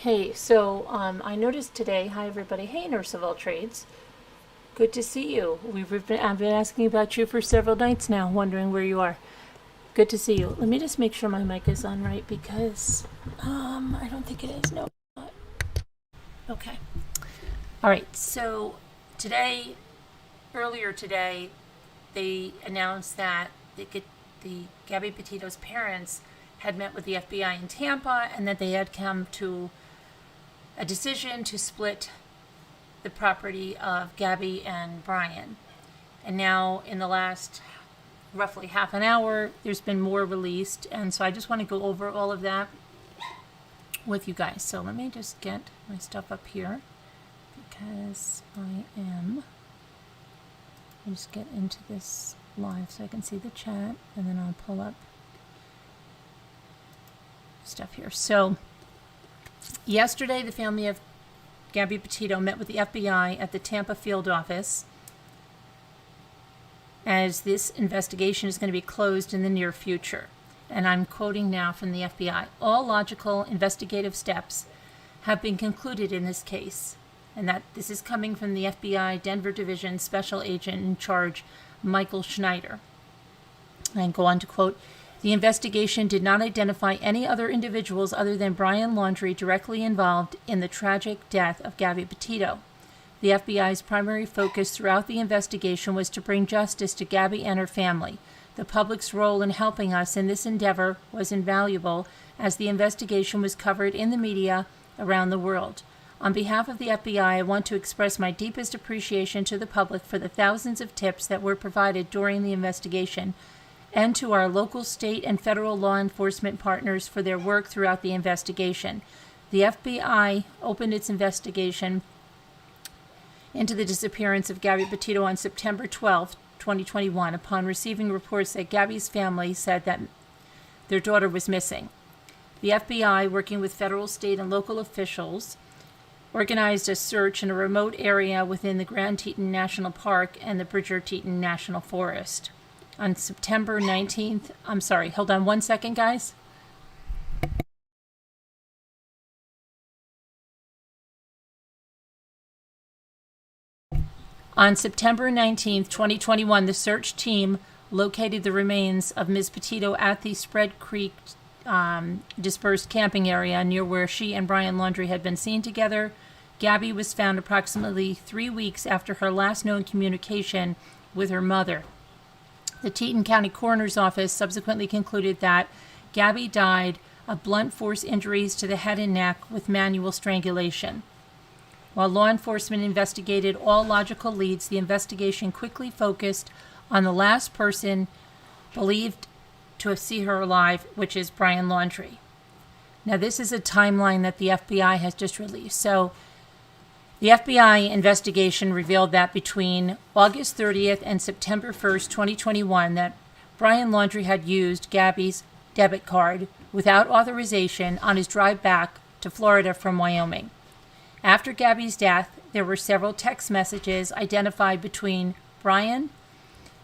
Hey, so I noticed today, hi everybody, hey Nurse of All Trades, good to see you. I've been asking about you for several nights now, wondering where you are. Good to see you. Let me just make sure my mic is on right because I don't think it is. No. Okay. All right. So earlier today, they announced that the Gabby Petito's parents had met with the FBI in Tampa and that they had come to a decision to split the property of Gabby and Brian. And now in the last roughly half an hour, there's been more released. And so I just want to go over all of that with you guys. So let me just get my stuff up here because I'll just get into this live so I can see the chat, and then I'll pull up stuff here. So yesterday, the family of Gabby Petito met with the FBI at the Tampa field office as this investigation is going to be closed in the near future. And I'm quoting now from the FBI. All logical investigative steps have been concluded in this case. And that this is coming from the FBI Denver Division Special Agent in charge, Michael Schneider. And go on to quote, the investigation did not identify any other individuals other than Brian Laundrie directly involved in the tragic death of Gabby Petito. The FBI's primary focus throughout the investigation was to bring justice to Gabby and her family. The public's role in helping us in this endeavor was invaluable as the investigation was covered in the media around the world. On behalf of the FBI, I want to express my deepest appreciation to the public for the thousands of tips that were provided during the investigation, and to our local, state, and federal law enforcement partners for their work throughout the investigation. The FBI opened its investigation into the disappearance of Gabby Petito on September 12, 2021, upon receiving reports that Gabby's family said that their daughter was missing. The FBI, working with federal, state, and local officials, organized a search in a remote area within the Grand Teton National Park and the Bridger Teton National Forest. On September 19th, hold on one second, guys. On September 19th, 2021, the search team located the remains of Ms. Petito at the Spread Creek dispersed camping area near where she and Brian Laundrie had been seen together. Gabby was found approximately 3 weeks after her last known communication with her mother. The Teton County Coroner's Office subsequently concluded that Gabby died of blunt force injuries to the head and neck with manual strangulation. While law enforcement investigated all logical leads, the investigation quickly focused on the last person believed to have seen her alive, which is Brian Laundrie. Now, this is a timeline that the FBI has just released. So, the FBI investigation revealed that between August 30th and September 1st, 2021, that Brian Laundrie had used Gabby's debit card without authorization on his drive back to Florida from Wyoming. After Gabby's death, there were several text messages identified between Brian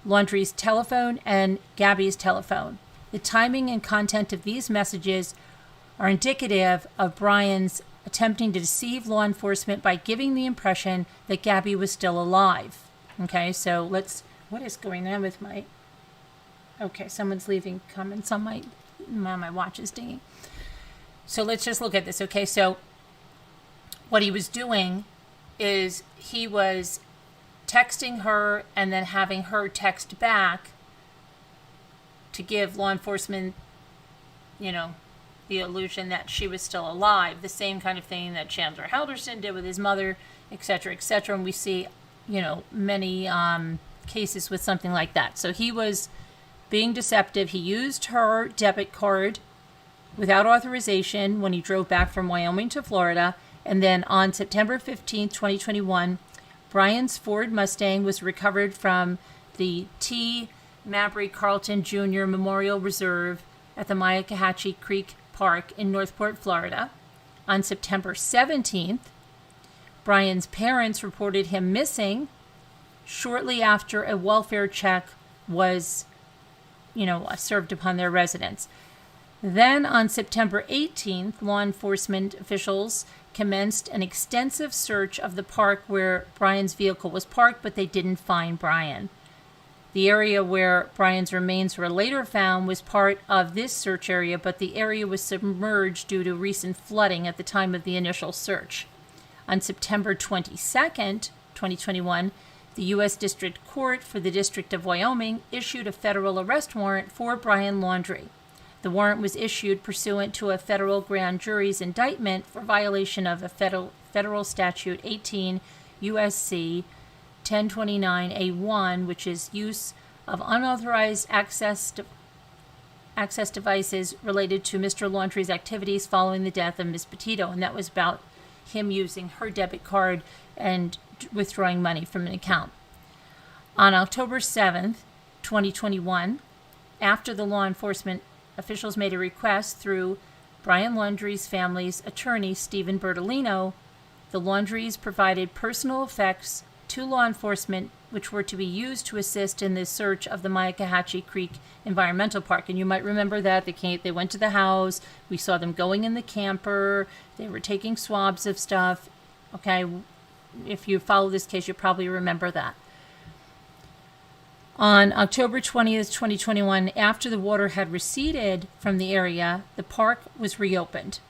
Laundrie's telephone and Gabby's telephone. The timing and content of these messages are indicative of Brian's attempting to deceive law enforcement by giving the impression that Gabby was still alive. Okay, so what is going on with someone's leaving comments on my watch is dinging. So let's just look at this. Okay, so what he was doing is he was texting her and then having her text back to give law enforcement, the illusion that she was still alive. The same kind of thing that Chandler Halderson did with his mother, et cetera, et cetera. And we see, many cases with something like that. So he was being deceptive. He used her debit card without authorization when he drove back from Wyoming to Florida. And then on September 15th, 2021, Brian's Ford Mustang was recovered from the T. Mabry Carlton Jr. Memorial Reserve at the Myakkahatchee Creek Park in Northport, Florida. On September 17th, Brian's parents reported him missing shortly after a welfare check was, served upon their residence. Then on September 18th, law enforcement officials commenced an extensive search of the park where Brian's vehicle was parked, but they didn't find Brian. The area where Brian's remains were later found was part of this search area, but the area was submerged due to recent flooding at the time of the initial search. On September 22nd, 2021, the U.S. District Court for the District of Wyoming issued a federal arrest warrant for Brian Laundrie. The warrant was issued pursuant to a federal grand jury's indictment for violation of a federal statute 18 U.S.C. 1029A1, which is use of unauthorized access devices related to Mr. Laundrie's activities following the death of Ms. Petito, and that was about him using her debit card and withdrawing money from an account. On October 7th, 2021, after the law enforcement officials made a request through Brian Laundrie's family's attorney, Stephen Bertolino, the Laundries provided personal effects to law enforcement, which were to be used to assist in the search of the Myakkahatchee Creek Environmental Park. And you might remember that they went to the house. We saw them going in the camper. They were taking swabs of stuff. Okay, if you follow this case, you probably remember that. On October 20th, 2021, after the water had receded from the area, the park was reopened.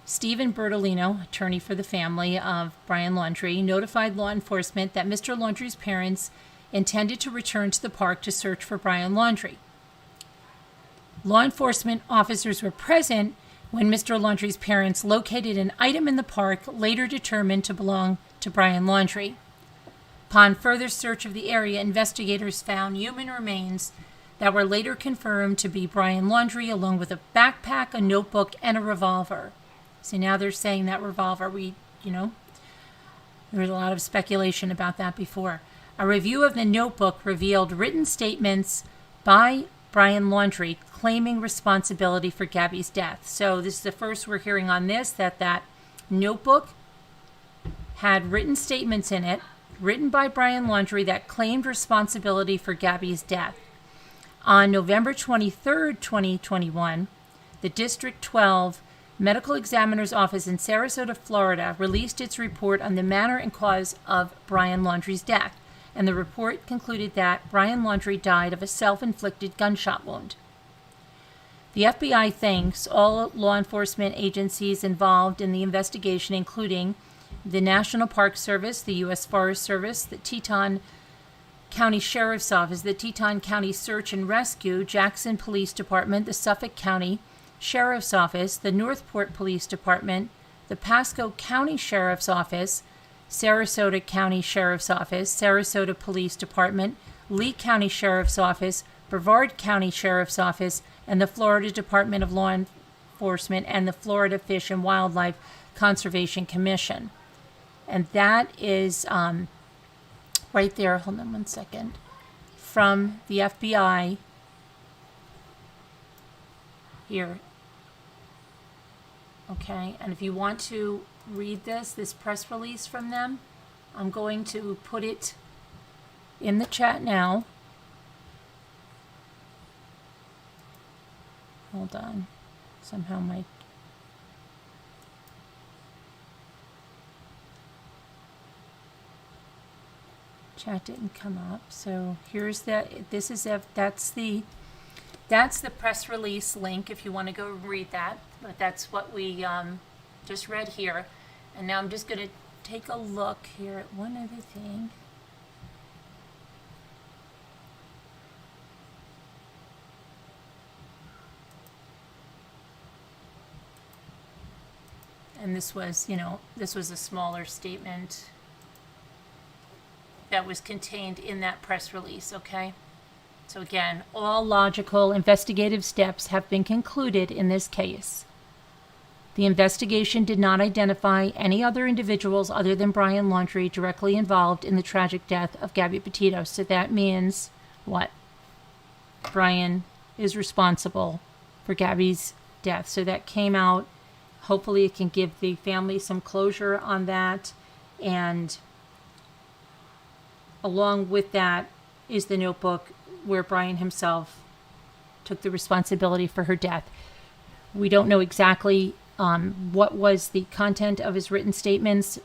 Stephen Bertolino, attorney for the family of Brian Laundrie, notified law enforcement that Mr. Laundrie's parents intended to return to the park to search for Brian Laundrie. Law enforcement officers were present when Mr. Laundrie's parents located an item in the park later determined to belong to Brian Laundrie. Upon further search of the area, investigators found human remains that were later confirmed to be Brian Laundrie, along with a backpack, a notebook, and a revolver. So now they're saying that revolver, there was a lot of speculation about that before. A review of the notebook revealed written statements by Brian Laundrie claiming responsibility for Gabby's death. So this is the first we're hearing on this, that notebook had written statements in it, written by Brian Laundrie, that claimed responsibility for Gabby's death. On November 23rd, 2021, the District 12 Medical Examiner's Office in Sarasota, Florida, released its report on the manner and cause of Brian Laundrie's death, and the report concluded that Brian Laundrie died of a self-inflicted gunshot wound. The FBI thanks all law enforcement agencies involved in the investigation, including the National Park Service, the U.S. Forest Service, the Teton County Sheriff's Office, the Teton County Search and Rescue, Jackson Police Department, the Suffolk County Sheriff's Office, the Northport Police Department, the Pasco County Sheriff's Office, Sarasota County Sheriff's Office, Sarasota Police Department, Lee County Sheriff's Office, Brevard County Sheriff's Office, and the Florida Department of Law Enforcement and the Florida Fish and Wildlife Conservation Commission. And that is right there, hold on one second, from the FBI here. Okay, and if you want to read this press release from them, I'm going to put it in the chat now. Hold on. Somehow my chat didn't come up. So here's that's the press release link if you want to go read that. But that's what we just read here. And now I'm just going to take a look here at one other thing. And this was a smaller statement that was contained in that press release, okay? So again, all logical investigative steps have been concluded in this case. The investigation did not identify any other individuals other than Brian Laundrie directly involved in the tragic death of Gabby Petito. So that means what? Brian is responsible for Gabby's death. So that came out. Hopefully it can give the family some closure on that. And along with that is the notebook where Brian himself took the responsibility for her death. We don't know exactly what was the content of his written statements.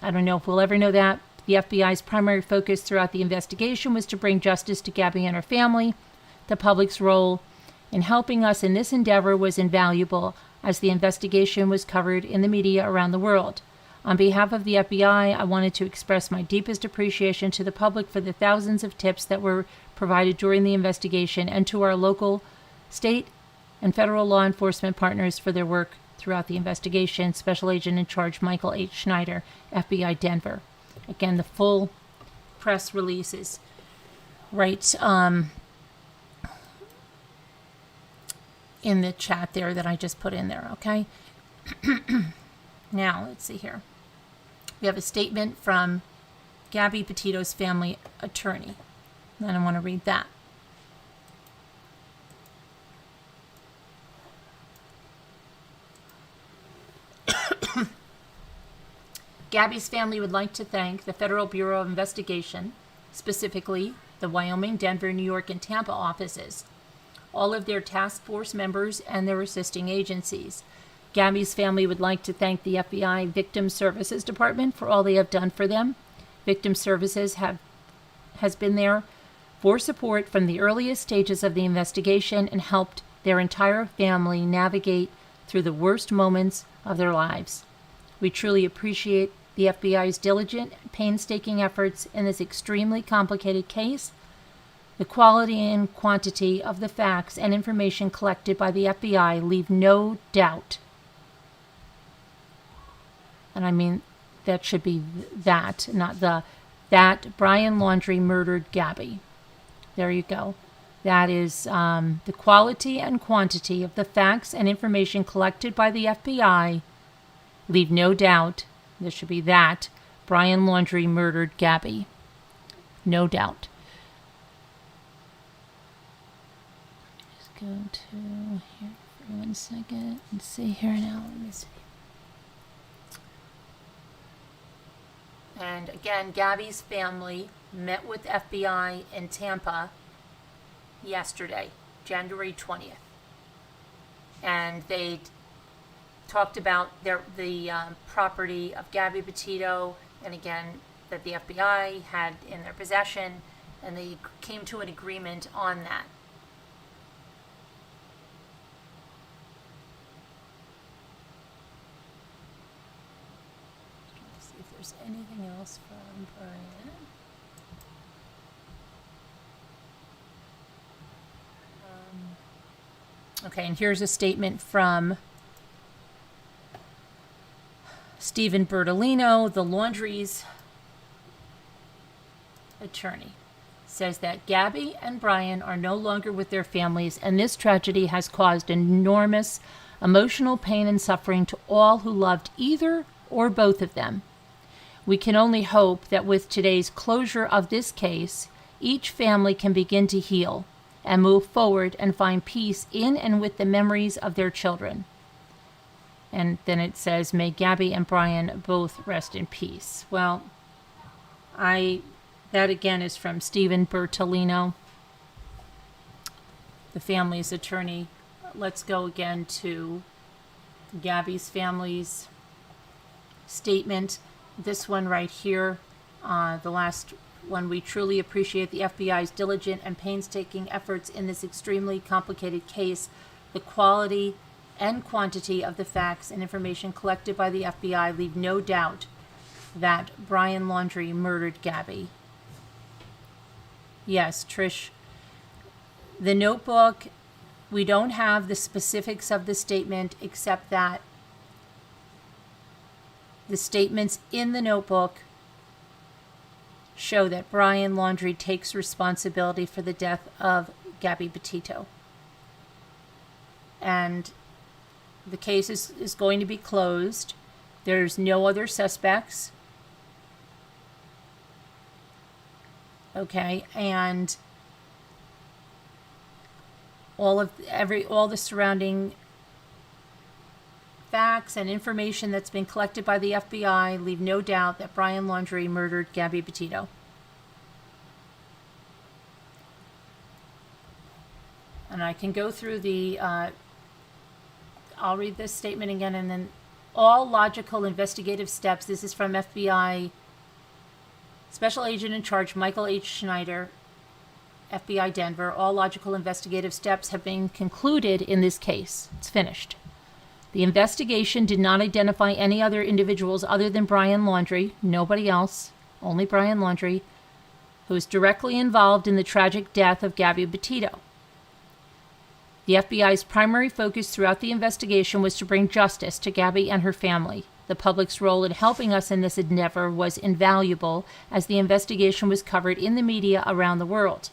I don't know if we'll ever know that. The FBI's primary focus throughout the investigation was to bring justice to Gabby and her family. The public's role in helping us in this endeavor was invaluable, as the investigation was covered in the media around the world. On behalf of the FBI, I wanted to express my deepest appreciation to the public for the thousands of tips that were provided during the investigation, and to our local, state, and federal law enforcement partners for their work throughout the investigation. Special Agent in Charge Michael H. Schneider, FBI Denver. Again, the full press release is right in the chat there that I just put in there, okay? Now, let's see here. We have a statement from Gabby Petito's family attorney. And I want to read that. Gabby's family would like to thank the Federal Bureau of Investigation, specifically the Wyoming, Denver, New York, and Tampa offices, all of their task force members, and their assisting agencies. Gabby's family would like to thank the FBI Victim Services Department for all they have done for them. Victim Services has been there for support from the earliest stages of the investigation and helped their entire family navigate through the worst moments of their lives. We truly appreciate the FBI's diligent, painstaking efforts in this extremely complicated case. The quality and quantity of the facts and information collected by the FBI leave no doubt. And I mean, that should be that, not the, that Brian Laundrie murdered Gabby. There you go. That is the quality and quantity of the facts and information collected by the FBI leave no doubt. There should be that Brian Laundrie murdered Gabby. No doubt. Just go to here for 1 second and see here now. Let me see. And again, Gabby's family met with FBI in Tampa yesterday, January 20th. And they talked about the property of Gabby Petito, and again, that the FBI had in their possession, and they came to an agreement on that. Let's see if there's anything else from Brian. Okay, and here's a statement from Stephen Bertolino, the Laundrie's attorney. Says that Gabby and Brian are no longer with their families, and this tragedy has caused enormous emotional pain and suffering to all who loved either or both of them. We can only hope that with today's closure of this case, each family can begin to heal and move forward and find peace in and with the memories of their children. And then it says, may Gabby and Brian both rest in peace. Well, that again is from Stephen Bertolino, the family's attorney. Let's go again to Gabby's family's statement. This one right here, the last one. We truly appreciate the FBI's diligent and painstaking efforts in this extremely complicated case. The quality and quantity of the facts and information collected by the FBI leave no doubt that Brian Laundrie murdered Gabby. Yes, Trish, the notebook, we don't have the specifics of the statement except that the statements in the notebook show that Brian Laundrie takes responsibility for the death of Gabby Petito. And the case is going to be closed. There's no other suspects. Okay, and all the surrounding facts and information that's been collected by the FBI leave no doubt that Brian Laundrie murdered Gabby Petito. And I can go through the I'll read this statement again, and then all logical investigative steps. This is from FBI Special Agent in Charge Michael H. Schneider, FBI Denver. All logical investigative steps have been concluded in this case. It's finished. The investigation did not identify any other individuals other than Brian Laundrie, nobody else, only Brian Laundrie, who was directly involved in the tragic death of Gabby Petito. The FBI's primary focus throughout the investigation was to bring justice to Gabby and her family. The public's role in helping us in this endeavor was invaluable, as the investigation was covered in the media around the world.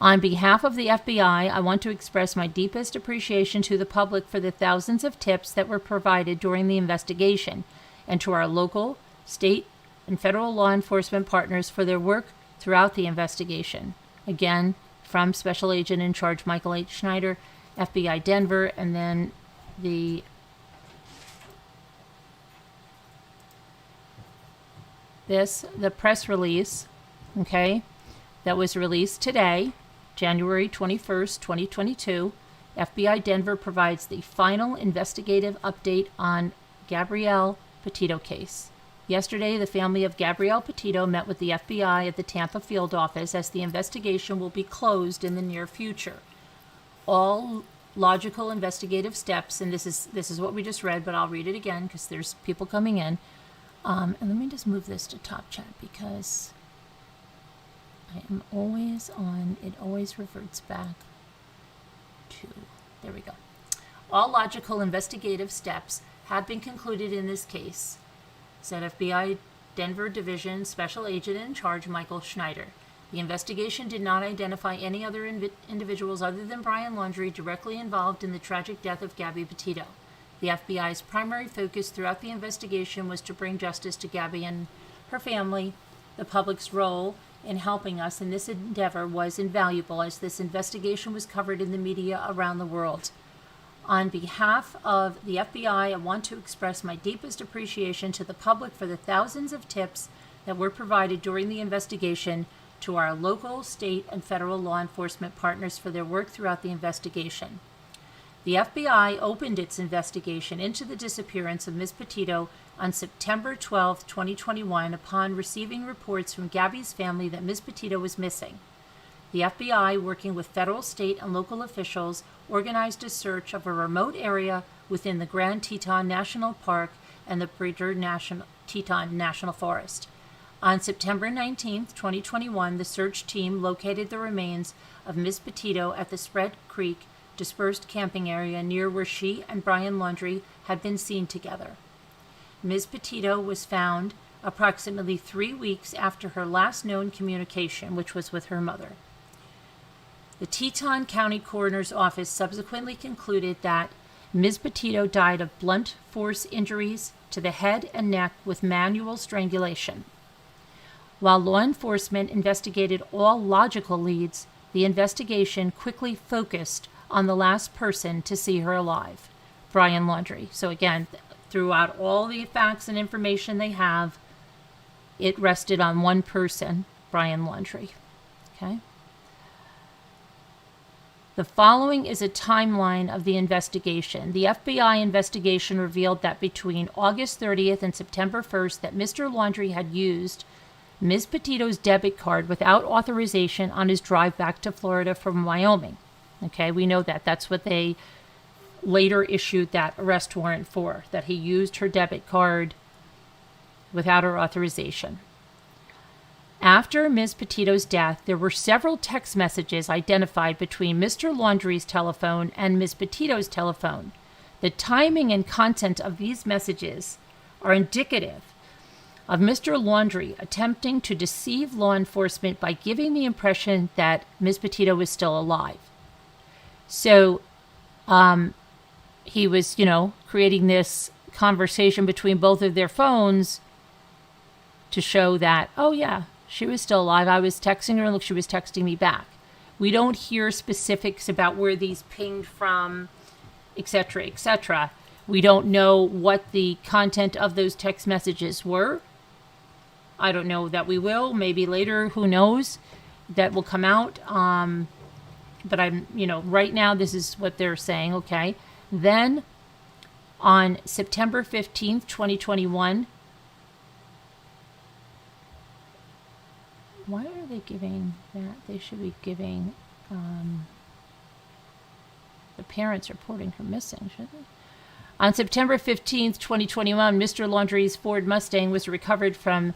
On behalf of the FBI, I want to express my deepest appreciation to the public for the thousands of tips that were provided during the investigation, and to our local, state, and federal law enforcement partners for their work throughout the investigation. Again, from Special Agent in Charge Michael H. Schneider, FBI Denver, and then the press release, okay, that was released today, January 21st, 2022. FBI Denver provides the final investigative update on Gabby Petito case. Yesterday, the family of Gabby Petito met with the FBI at the Tampa field office, as the investigation will be closed in the near future. All logical investigative steps, and this is what we just read, but I'll read it again because there's people coming in. And let me just move this to top chat because I am always on, it always reverts back to, there we go. All logical investigative steps have been concluded in this case, said FBI Denver Division Special Agent in Charge Michael Schneider. The investigation did not identify any other individuals other than Brian Laundrie directly involved in the tragic death of Gabby Petito. The FBI's primary focus throughout the investigation was to bring justice to Gabby and her family. The public's role in helping us in this endeavor was invaluable, as this investigation was covered in the media around the world. On behalf of the FBI, I want to express my deepest appreciation to the public for the thousands of tips that were provided during the investigation, to our local, state, and federal law enforcement partners for their work throughout the investigation. The FBI opened its investigation into the disappearance of Ms. Petito on September 12, 2021, upon receiving reports from Gabby's family that Ms. Petito was missing. The FBI, working with federal, state, and local officials, organized a search of a remote area within the Grand Teton National Park and the Bridger Teton National Forest. On September 19, 2021, the search team located the remains of Ms. Petito at the Spread Creek dispersed camping area near where she and Brian Laundrie had been seen together. Ms. Petito was found approximately 3 weeks after her last known communication, which was with her mother. The Teton County Coroner's Office subsequently concluded that Ms. Petito died of blunt force injuries to the head and neck with manual strangulation. While law enforcement investigated all logical leads, the investigation quickly focused on the last person to see her alive, Brian Laundrie. So again, throughout all the facts and information they have, it rested on one person, Brian Laundrie. Okay? The following is a timeline of the investigation. The FBI investigation revealed that between August 30th and September 1st that Mr. Laundrie had used Ms. Petito's debit card without authorization on his drive back to Florida from Wyoming. Okay, we know that. That's what they later issued that arrest warrant for, that he used her debit card without her authorization. After Ms. Petito's death, there were several text messages identified between Mr. Laundrie's telephone and Ms. Petito's telephone. The timing and content of these messages are indicative of Mr. Laundrie attempting to deceive law enforcement by giving the impression that Ms. Petito was still alive. So he was, creating this conversation between both of their phones to show that, oh yeah, she was still alive. I was texting her and look, she was texting me back. We don't hear specifics about where these pinged from, etc., etc. We don't know what the content of those text messages were. I don't know that we will. Maybe later, who knows? That will come out. But right now, this is what they're saying, okay? Then, on September 15th, 2021, why are they giving that? They should be giving the parents reporting her missing, shouldn't they? On September 15th, 2021, Mr. Laundrie's Ford Mustang was recovered from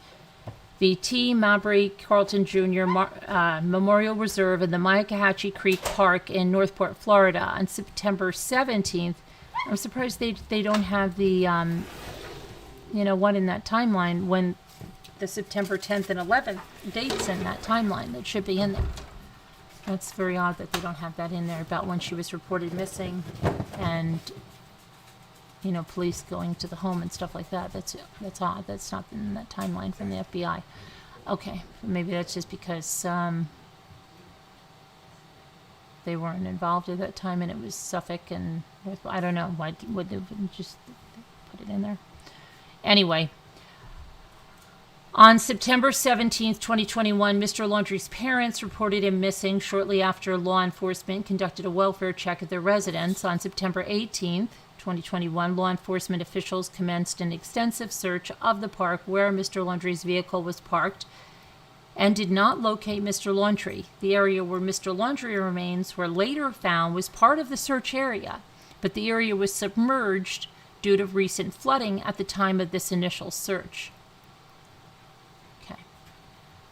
the T. Mabry Carlton Jr. Memorial Reserve in the Myakkahatchee Creek Park in Northport, Florida. On September 17th, I'm surprised they don't have the, one in that timeline when the September 10th and 11th dates in that timeline. That should be in there. That's very odd that they don't have that in there about when she was reported missing and, police going to the home and stuff like that. That's odd. That's not in that timeline from the FBI. Okay, maybe that's just because they weren't involved at that time and it was Suffolk and I don't know. Why would they just put it in there? Anyway, on September 17th, 2021, Mr. Laundrie's parents reported him missing shortly after law enforcement conducted a welfare check at their residence. On September 18th, 2021, law enforcement officials commenced an extensive search of the park where Mr. Laundrie's vehicle was parked and did not locate Mr. Laundrie. The area where Mr. Laundrie remains were later found was part of the search area, but the area was submerged due to recent flooding at the time of this initial search.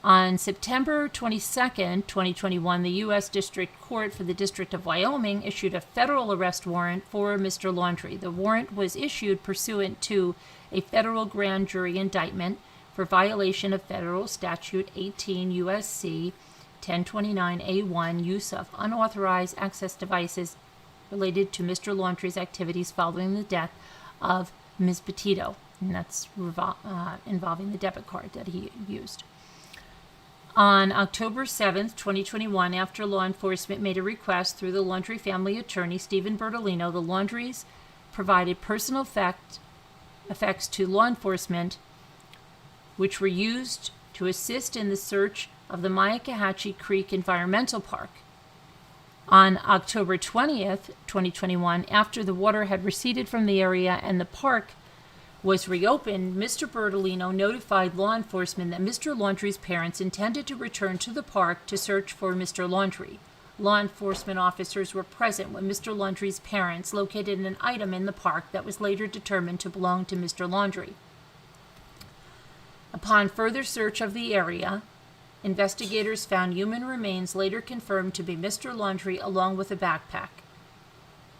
On September 22nd, 2021, the U.S. District Court for the District of Wyoming issued a federal arrest warrant for Mr. Laundrie. The warrant was issued pursuant to a federal grand jury indictment for violation of federal statute 18 U.S.C. 1029A1, use of unauthorized access devices related to Mr. Laundrie's activities following the death of Ms. Petito, and that's involving the debit card that he used. On October 7th, 2021, after law enforcement made a request through the Laundrie family attorney, Stephen Bertolino, the Laundries provided personal effects to law enforcement, which were used to assist in the search of the Myakkahatchee Creek Environmental Park. On October 20th, 2021, after the water had receded from the area and the park was reopened, Mr. Bertolino notified law enforcement that Mr. Laundrie's parents intended to return to the park to search for Mr. Laundrie. Law enforcement officers were present when Mr. Laundrie's parents located an item in the park that was later determined to belong to Mr. Laundrie. Upon further search of the area, investigators found human remains later confirmed to be Mr. Laundrie along with a backpack,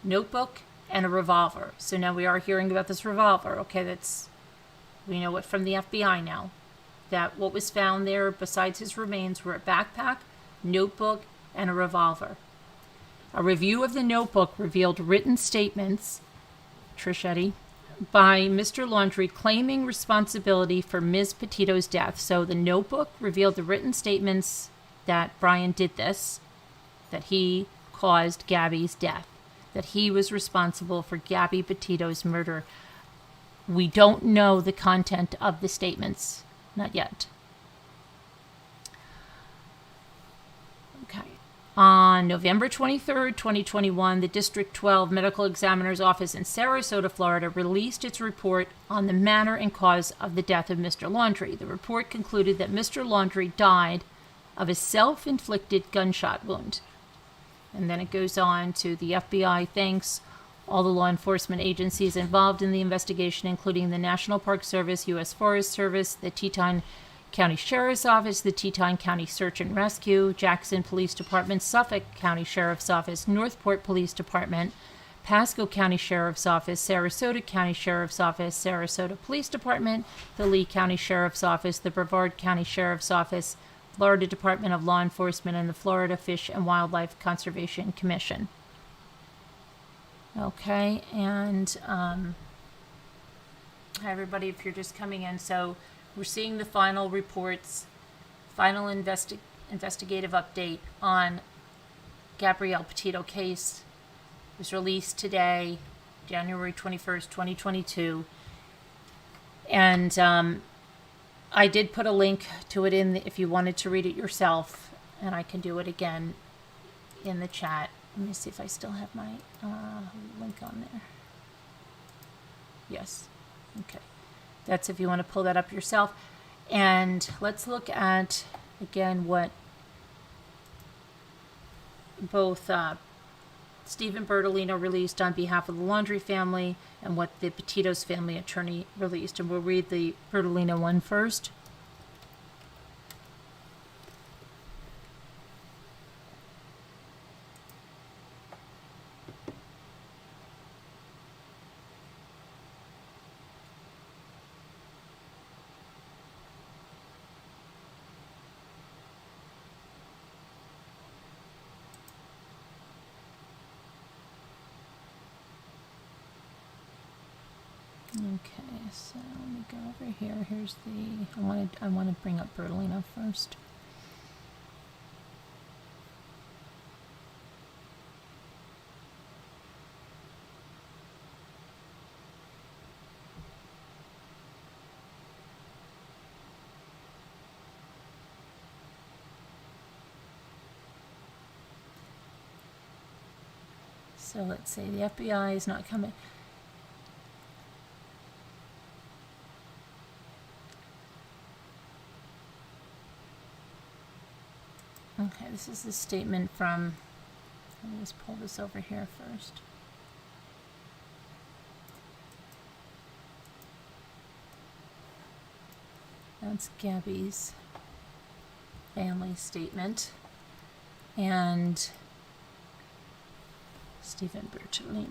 notebook, and a revolver. So now we are hearing about this revolver. Okay, we know it from the FBI now. That what was found there besides his remains were a backpack, notebook, and a revolver. A review of the notebook revealed written statements, Trish, by Mr. Laundrie claiming responsibility for Ms. Petito's death. So the notebook revealed the written statements that Brian did this, that he caused Gabby's death, that he was responsible for Gabby Petito's murder. We don't know the content of the statements, not yet. Okay. On November 23rd, 2021, the District 12 Medical Examiner's Office in Sarasota, Florida, released its report on the manner and cause of the death of Mr. Laundrie. The report concluded that Mr. Laundrie died of a self-inflicted gunshot wound. And then it goes on to the FBI thanks all the law enforcement agencies involved in the investigation, including the National Park Service, U.S. Forest Service, the Teton County Sheriff's Office, the Teton County Search and Rescue, Jackson Police Department, Suffolk County Sheriff's Office, Northport Police Department, Pasco County Sheriff's Office, Sarasota County Sheriff's Office, Sarasota Police Department, the Lee County Sheriff's Office, the Brevard County Sheriff's Office, Florida Department of Law Enforcement, and the Florida Fish and Wildlife Conservation Commission. Okay, and hi everybody, if you're just coming in. So we're seeing the final reports, final investigative update on Gabby Petito case. It was released today, January 21st, 2022. And I did put a link to it if you wanted to read it yourself, and I can do it again in the chat. Let me see if I still have my link on there. Yes. Okay. That's if you want to pull that up yourself. And let's look at, again, what both Stephen Bertolino released on behalf of the Laundrie family and what the Petito's family attorney released. And we'll read the Bertolino one first. Okay, so let me go over here. Here's the, I want to bring up Bertolino first. So let's say the FBI is not coming. Okay, this is the statement from, let me just pull this over here first. That's Gabby's family statement. And Stephen Bertolino.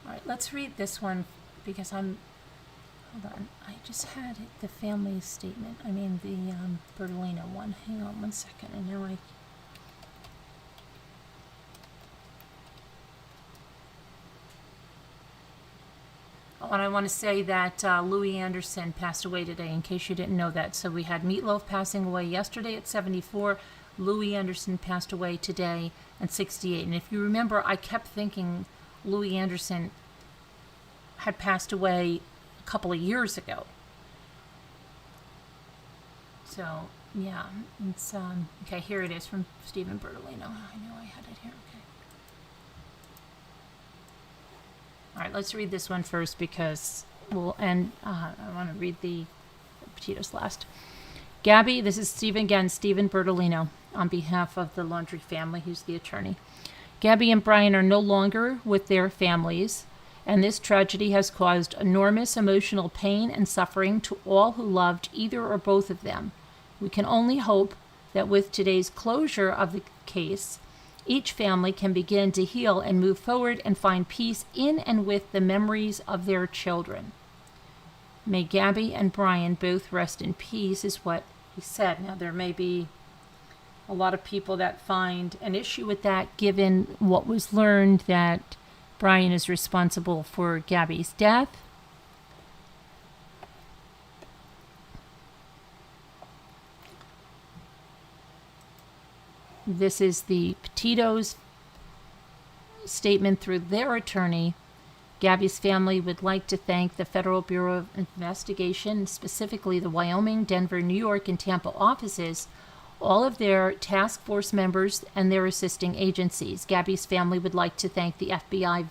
All right, let's read this one because hold on, I just had the family statement, I mean the Bertolino one. Hang on one second, and now and I want to say that Louis Anderson passed away today, in case you didn't know that. So we had Meatloaf passing away yesterday at 74. Louis Anderson passed away today at 68. And if you remember, I kept thinking Louis Anderson had passed away a couple of years ago. So, yeah, it's, okay, here it is from Stephen Bertolino. I know I had it here, okay. All right, let's read this one first because we'll end, I want to read the Petito's last. Gabby, this is Stephen again, Stephen Bertolino, on behalf of the Laundrie family, who's the attorney. Gabby and Brian are no longer with their families, and this tragedy has caused enormous emotional pain and suffering to all who loved either or both of them. We can only hope that with today's closure of the case, each family can begin to heal and move forward and find peace in and with the memories of their children. May Gabby and Brian both rest in peace, is what he said. Now, there may be a lot of people that find an issue with that, given what was learned that Brian is responsible for Gabby's death. This is the Petito's statement through their attorney. Gabby's family would like to thank the Federal Bureau of Investigation, specifically the Wyoming, Denver, New York, and Tampa offices, all of their task force members, and their assisting agencies. Gabby's family would like to thank the FBI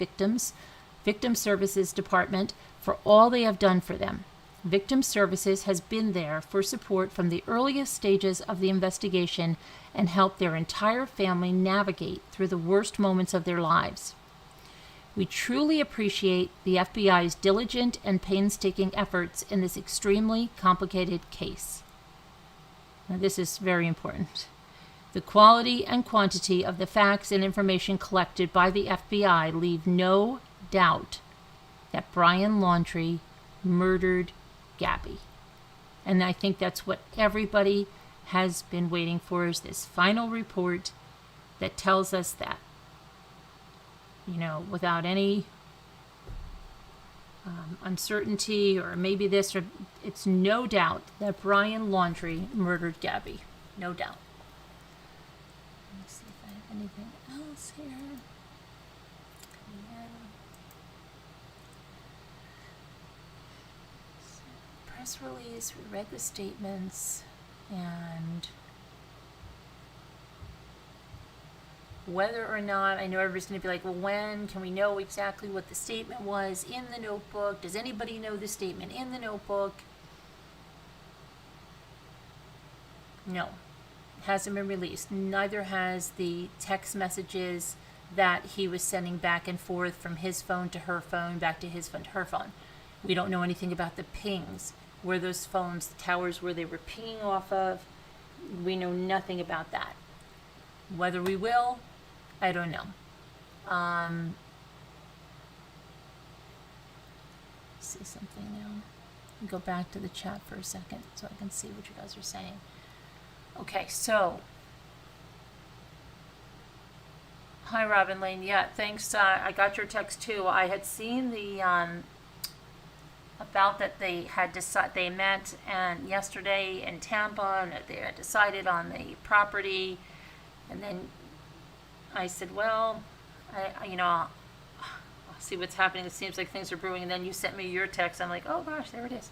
Victim Services Department for all they have done for them. Victim Services has been there for support from the earliest stages of the investigation and helped their entire family navigate through the worst moments of their lives. We truly appreciate the FBI's diligent and painstaking efforts in this extremely complicated case. Now, this is very important. The quality and quantity of the facts and information collected by the FBI leave no doubt that Brian Laundrie murdered Gabby. And I think that's what everybody has been waiting for is this final report that tells us that, without any uncertainty or maybe this, or it's no doubt that Brian Laundrie murdered Gabby. No doubt. Let me see if I have anything else here. Yeah. So, press release, we read the statements, and whether or not, I know everybody's going to be like, well, when can we know exactly what the statement was in the notebook? Does anybody know the statement in the notebook? No, it hasn't been released. Neither has the text messages that he was sending back and forth from his phone to her phone, back to his phone to her phone. We don't know anything about the pings, where those phones, the towers where they were pinging off of. We know nothing about that. Whether we will, I don't know. See something now. Go back to the chat for a second so I can see what you guys are saying. Okay, so. Hi, Robin Lane. Yeah, thanks. I got your text too. I had seen the about that they had they met and yesterday in Tampa, and that they had decided on the property, and then I said, well, I'll see what's happening. It seems like things are brewing. And then you sent me your text. I'm like, oh gosh, there it is.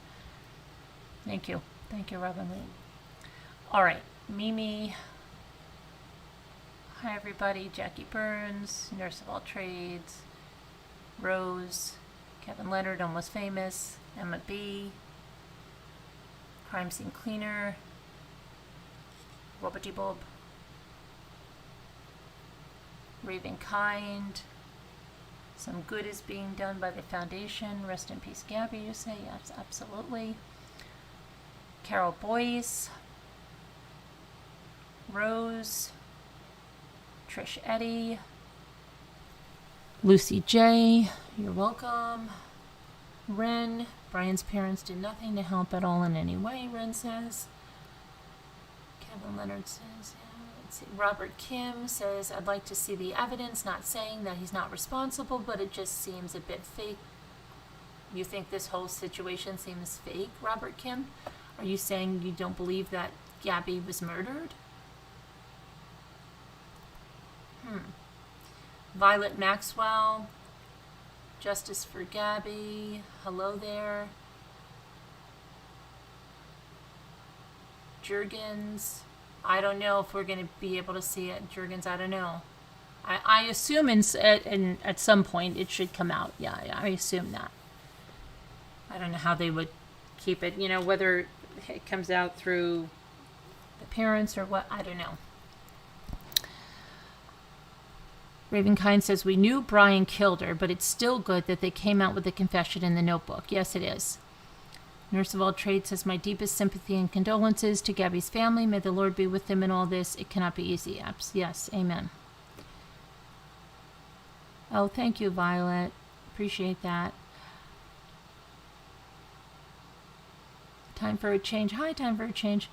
Thank you, Robin Lee. All right, Mimi. Hi, everybody. Jackie Burns, nurse of all trades. Rose, Kevin Leonard, almost famous. Emma B. Crime scene cleaner. Wobbity Bob. Raven Kind. Some good is being done by the foundation. Rest in peace, Gabby, you say? Yes, absolutely. Carol Boyce. Rose. Trish Eddy. Lucy J. You're welcome. Ren. Brian's parents did nothing to help at all in any way, Ren says. Kevin Leonard says, let's see. Robert Kim says, I'd like to see the evidence, not saying that he's not responsible, but it just seems a bit fake. You think this whole situation seems fake, Robert Kim? Are you saying you don't believe that Gabby was murdered? Violet Maxwell. Justice for Gabby. Hello there. Jurgens. I don't know if we're going to be able to see it. Jurgens, I don't know. I assume at some point it should come out. Yeah, I assume that. I don't know how they would keep it, whether it comes out through the parents or what, I don't know. Ravenkind says, we knew Brian killed her, but it's still good that they came out with the confession in the notebook. Yes, it is. Nurse of all trades says, my deepest sympathy and condolences to Gabby's family. May the Lord be with them in all this. It cannot be easy. Yes, amen. Oh, thank you, Violet. Appreciate that. Time for a change. Hi, time for a change.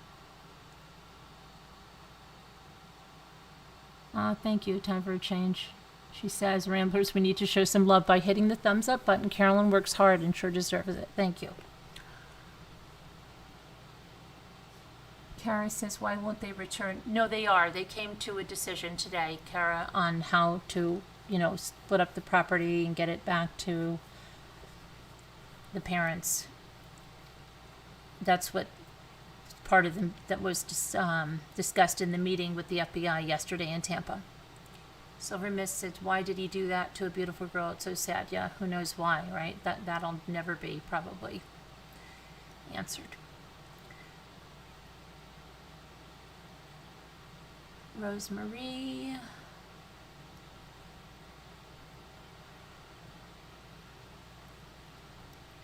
Thank you. Time for a change. She says, Ramblers, we need to show some love by hitting the thumbs up button. Carolyn works hard and sure deserves it. Thank you. Kara says, why won't they return? No, they are. They came to a decision today, Kara, on how to, split up the property and get it back to the parents. That's what part of them that was discussed in the meeting with the FBI yesterday in Tampa. Silver Mist said, why did he do that to a beautiful girl? It's so sad. Yeah, who knows why, right? That'll never be probably answered. Rosemarie.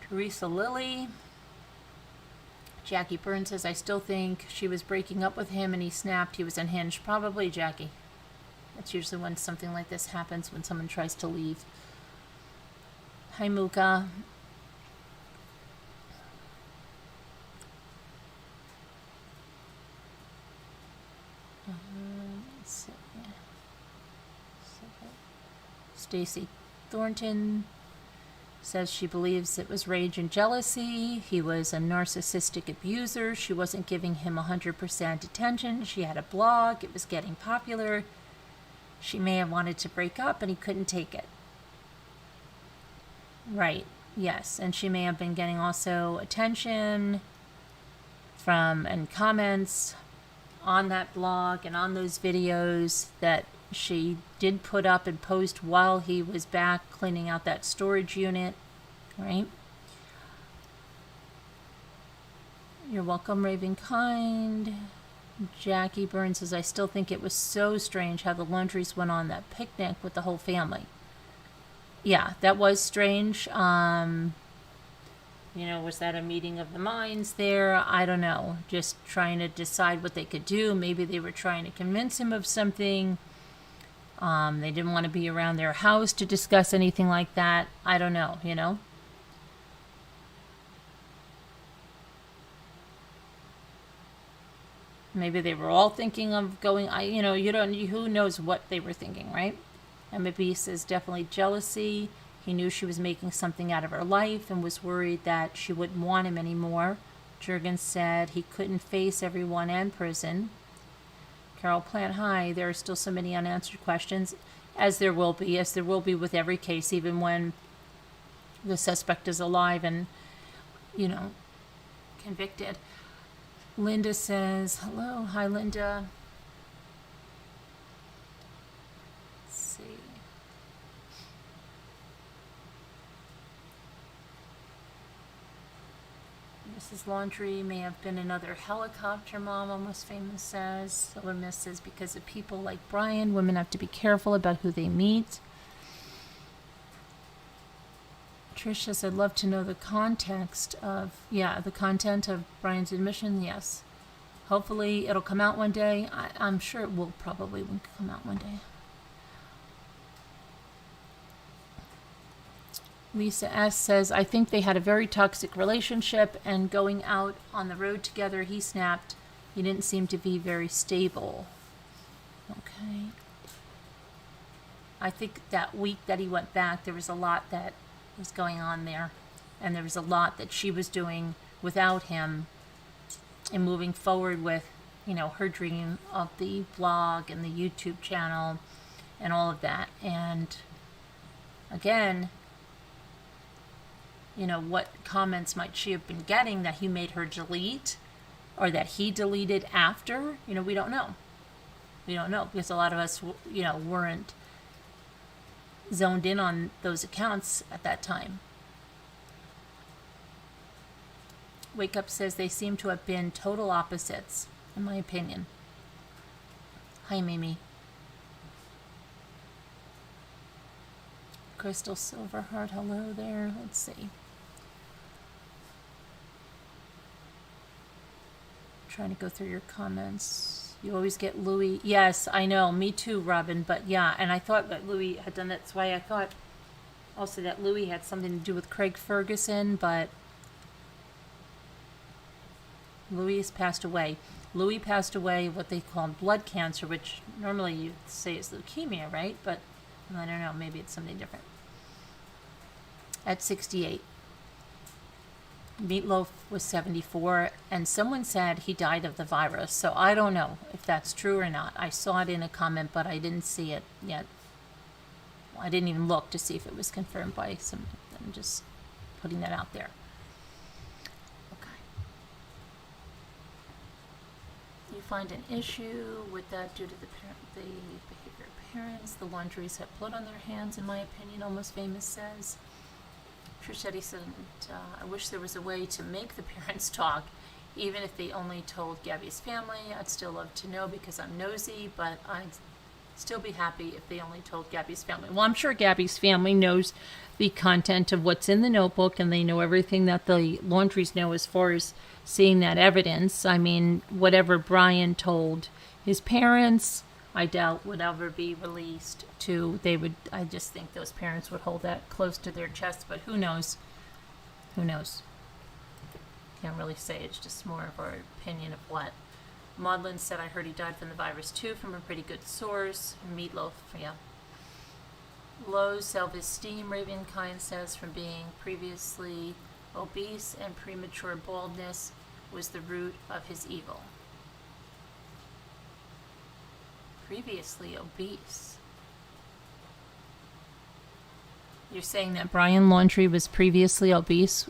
Teresa Lilly. Jackie Burns says, I still think she was breaking up with him and he snapped. He was unhinged. Probably, Jackie. That's usually when something like this happens, when someone tries to leave. Hi, Muka. Let's see. Stacy Thornton says she believes it was rage and jealousy. He was a narcissistic abuser. She wasn't giving him 100% attention. She had a blog. It was getting popular. She may have wanted to break up and he couldn't take it. Right. Yes. And she may have been getting also attention from and comments on that blog and on those videos that she did put up and post while he was back cleaning out that storage unit, right? You're welcome, Ravenkind. Jackie Burns says, I still think it was so strange how the Laundries went on that picnic with the whole family. Yeah, that was strange. Was that a meeting of the minds there? I don't know. Just trying to decide what they could do. Maybe they were trying to convince him of something. They didn't want to be around their house to discuss anything like that. I don't know, Maybe they were all thinking of going, who knows what they were thinking, right? Emma B says definitely jealousy. He knew she was making something out of her life and was worried that she wouldn't want him anymore. Jurgen said he couldn't face everyone in prison. Carol Plant, hi, there are still so many unanswered questions, as there will be with every case, even when the suspect is alive and, convicted. Linda says, hello, hi Linda. Let's see. Mrs. Laundrie may have been another helicopter mom, Almost Famous says. Silver Miss says, because of people like Brian, women have to be careful about who they meet. Trish says, I'd love to know the content of Brian's admission. Yes. Hopefully it'll come out one day. I'm sure it will probably come out one day. Lisa S. says, I think they had a very toxic relationship, and going out on the road together, he snapped. He didn't seem to be very stable. Okay. I think that week that he went back, there was a lot that was going on there, and there was a lot that she was doing without him and moving forward with, her dream of the blog and the YouTube channel and all of that. And again, what comments might she have been getting that he made her delete or that he deleted after? We don't know. We don't know because a lot of us, weren't zoned in on those accounts at that time. Wake Up says they seem to have been total opposites, in my opinion. Hi, Mimi. Crystal Silverheart, hello there. Let's see. Trying to go through your comments. You always get Louis. Yes, I know. Me too, Robin. But yeah, and I thought that Louis had done that. That's why I thought also that Louis had something to do with Craig Ferguson, but Louis has passed away. Louis passed away what they call blood cancer, which normally you'd say is leukemia, right? But I don't know. Maybe it's something different. At 68. Meatloaf was 74, and someone said he died of the virus. So I don't know if that's true or not. I saw it in a comment, but I didn't see it yet. I didn't even look to see if it was confirmed by some. I'm just putting that out there. Okay. You find an issue with that due to the behavior of parents. The Laundries have blood on their hands, in my opinion, Almost Famous says. Trichetti said, I wish there was a way to make the parents talk, even if they only told Gabby's family. I'd still love to know because I'm nosy, but I'd still be happy if they only told Gabby's family. Well, I'm sure Gabby's family knows the content of what's in the notebook, and they know everything that the Laundries know as far as seeing that evidence. I mean, whatever Brian told his parents, I doubt would ever be released to. I just think those parents would hold that close to their chest, but who knows? Who knows? Can't really say. It's just more of our opinion of what Maudlin said, I heard he died from the virus too, from a pretty good source. Meatloaf, yeah. Low self-esteem, Ravenkind says, from being previously obese and premature baldness was the root of his evil. Previously obese. You're saying that Brian Laundrie was previously obese?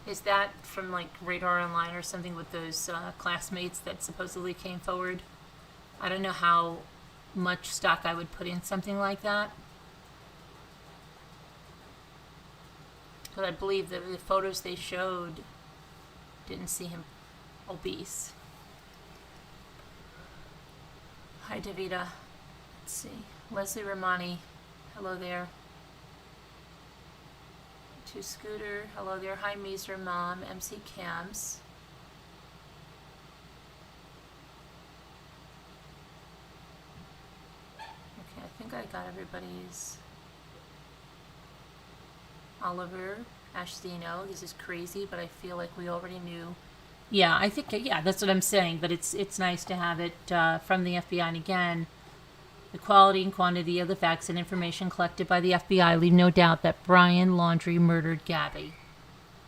Is that from like Radar Online or something with those classmates that supposedly came forward? I don't know how much stock I would put in something like that. But I believe that the photos they showed didn't see him obese. Hi, Davida. Let's see. Leslie Romani. Hello there. To Scooter. Hello there. Hi, Meeser Mom. MC Cams. Okay, I think I got everybody's. Oliver, Ashdino, this is crazy, but I feel like we already knew. Yeah, I think, yeah, that's what I'm saying, but it's nice to have it from the FBI. And again, the quality and quantity of the facts and information collected by the FBI leave no doubt that Brian Laundrie murdered Gabby,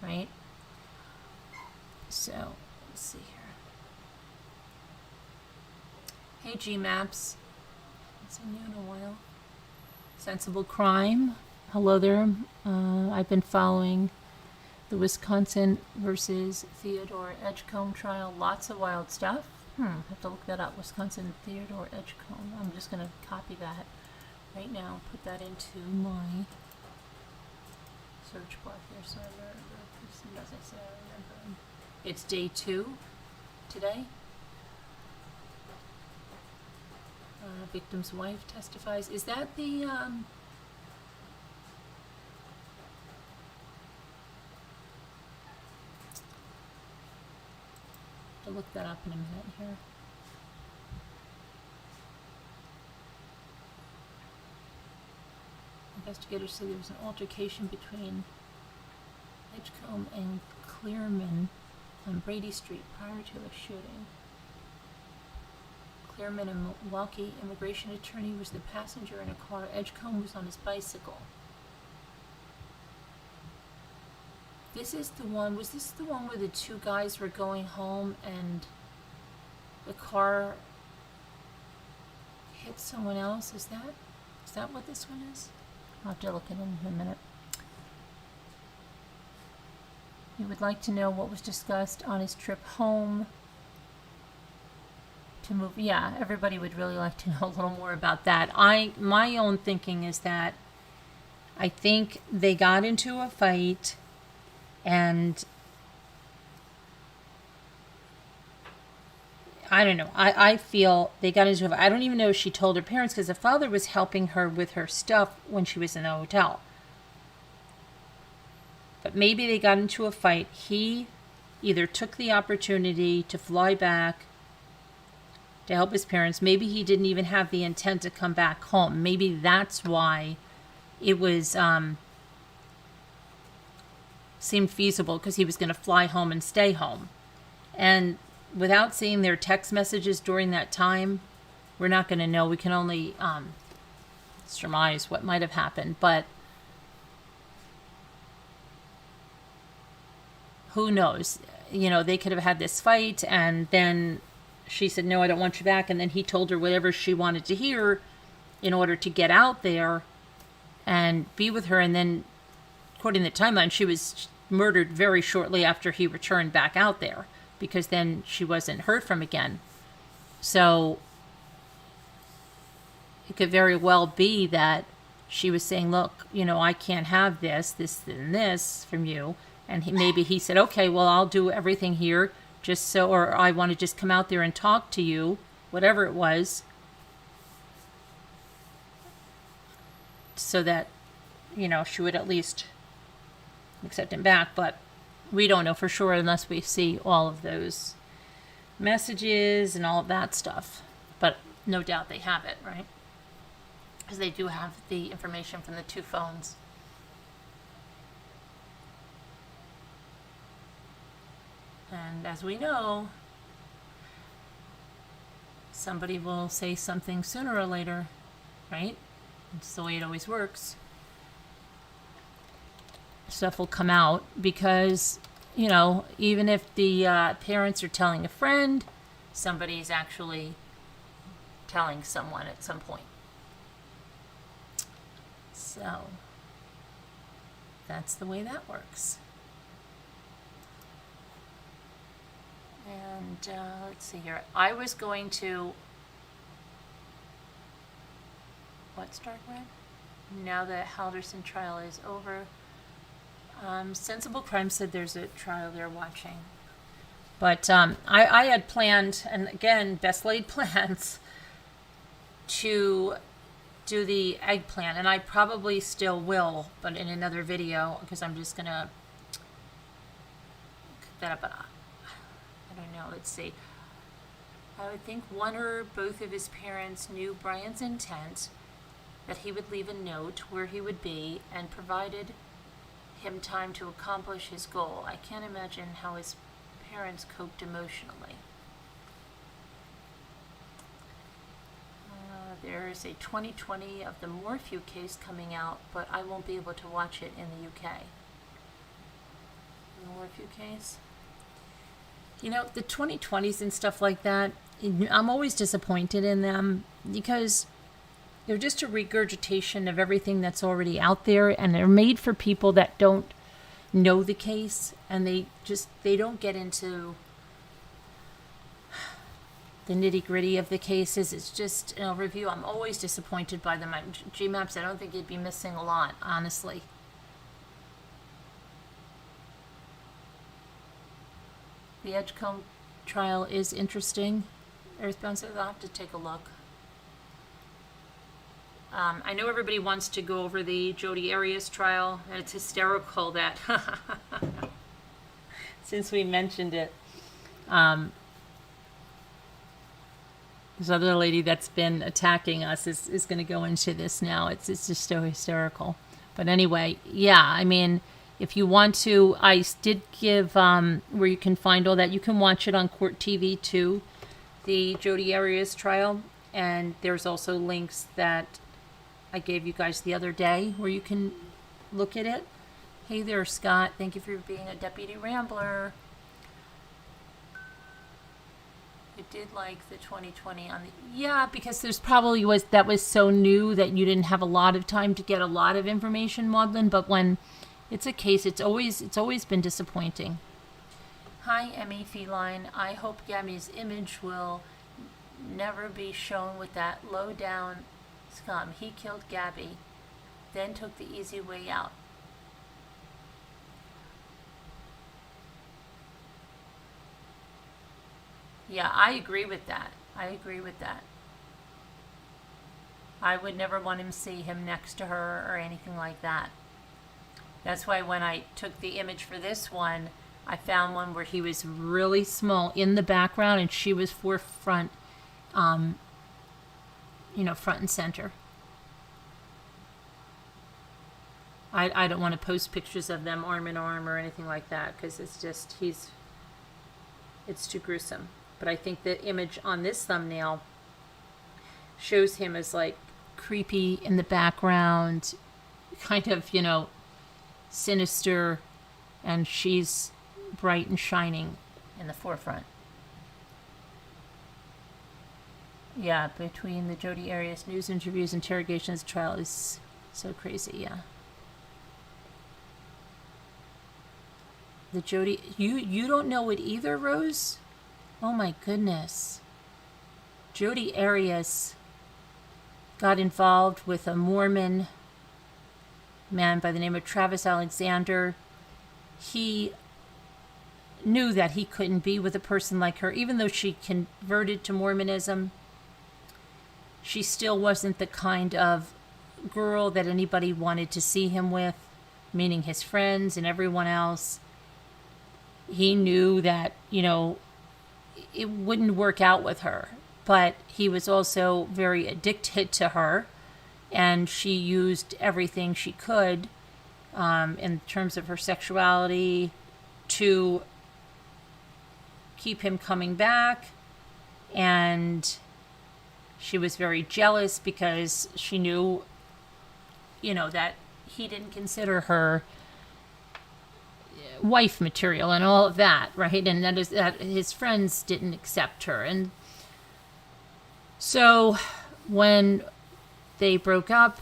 right? So, let's see here. Hey, G-Maps. Haven't seen you in a while. Sensible Crime. Hello there. I've been following the Wisconsin versus Theodore Edgecombe trial. Lots of wild stuff. I have to look that up. Wisconsin Theodore Edgecombe. I'm just going to copy that right now. Put that into my search bar here. So I remember. As I say, I remember. It's day 2 today. Victim's wife testifies. Is that the... to look that up in a minute here. Investigators say there was an altercation between Edgecombe and Clearman on Brady Street prior to the shooting. Clearman, a Milwaukee immigration attorney, was the passenger in a car. Edgecombe was on his bicycle. This is the one, was this the one where the 2 guys were going home and the car hit someone else? Is that what this one is? I'll have to look at it in a minute. He would like to know what was discussed on his trip home to move. Yeah, everybody would really like to know a little more about that. My own thinking is that I think they got into a fight. And I don't know. I feel they got into it. I don't even know if she told her parents because the father was helping her with her stuff when she was in the hotel. But maybe they got into a fight. He either took the opportunity to fly back to help his parents. Maybe he didn't even have the intent to come back home. Maybe that's why it was... seemed feasible because he was going to fly home and stay home. And without seeing their text messages during that time, we're not going to know. We can only surmise what might have happened. But who knows? You know, they could have had this fight and then she said, no, I don't want you back. And then he told her whatever she wanted to hear in order to get out there and be with her. And then, according to the timeline, she was murdered very shortly after he returned back out there because then she wasn't heard from again. So it could very well be that she was saying, look, you know, I can't have this, and this from you. And maybe he said, okay, well, I'll do everything here just so, or I want to just come out there and talk to you, whatever it was, so that, you know, she would at least accept him back. But we don't know for sure unless we see all of those messages and all of that stuff. But no doubt they have it, right? Because they do have the information from the 2 phones. And as we know, somebody will say something sooner or later, right? It's the way it always works. Stuff will come out because, you know, even if the parents are telling a friend, somebody's actually telling someone at some point. So that's the way that works. And let's see here. I was going to, what's dark red? Now that Halderson trial is over. Sensible Crime said there's a trial they're watching. But I had planned, and again, best laid plans, to do the eggplant. And I probably still will, but in another video, because I'm just going to cook that up. I don't know, let's see. I would think one or both of his parents knew Brian's intent, that he would leave a note where he would be, and provided him time to accomplish his goal. I can't imagine how his parents coped emotionally. There is a 2020 of the Morphew case coming out, but I won't be able to watch it in the UK. The Morphew case? You know, the 2020s and stuff like that, I'm always disappointed in them because they're just a regurgitation of everything that's already out there, and they're made for people that don't know the case, and they don't get into the nitty-gritty of the cases. It's just a review. I'm always disappointed by them. GMAPs, I don't think you'd be missing a lot, honestly. The Edgecombe trial is interesting. Earthbound says I'll have to take a look. I know everybody wants to go over the Jodi Arias trial, and it's hysterical that since we mentioned it, this other lady that's been attacking us is going to go into this now. It's just so hysterical. But anyway, yeah, I mean, if you want to, I did give where you can find all that. You can watch it on Court TV too, the Jodi Arias trial, and there's also links that I gave you guys the other day where you can look at it. Hey there, Scott. Thank you for being a Deputy Rambler. You did like the 2020 on the... Yeah, because there's probably that was so new that you didn't have a lot of time to get a lot of information, Maudlin. But when it's a case, it's always been disappointing. Hi, Emmy Feline. I hope Gabby's image will never be shown with that low-down scum. He killed Gabby, then took the easy way out. Yeah, I agree with that. I would never want him to see him next to her or anything like that. That's why when I took the image for this one, I found one where he was really small in the background and she was forefront, front and center. I don't want to post pictures of them arm in arm or anything like that because it's just, it's too gruesome. But I think the image on this thumbnail shows him as like creepy in the background, kind of, sinister, and she's bright and shining in the forefront. Yeah, between the Jodi Arias news interviews, interrogations, trial is so crazy, yeah. The Jodi, you don't know it either, Rose? Oh my goodness. Jodi Arias got involved with a Mormon man by the name of Travis Alexander. He knew that he couldn't be with a person like her, even though she converted to Mormonism. She still wasn't the kind of girl that anybody wanted to see him with, meaning his friends and everyone else. He knew that, it wouldn't work out with her, but he was also very addicted to her, and she used everything she could in terms of her sexuality to keep him coming back. And she was very jealous because she knew, that he didn't consider her wife material and all of that, right? And that is that his friends didn't accept her. And so when they broke up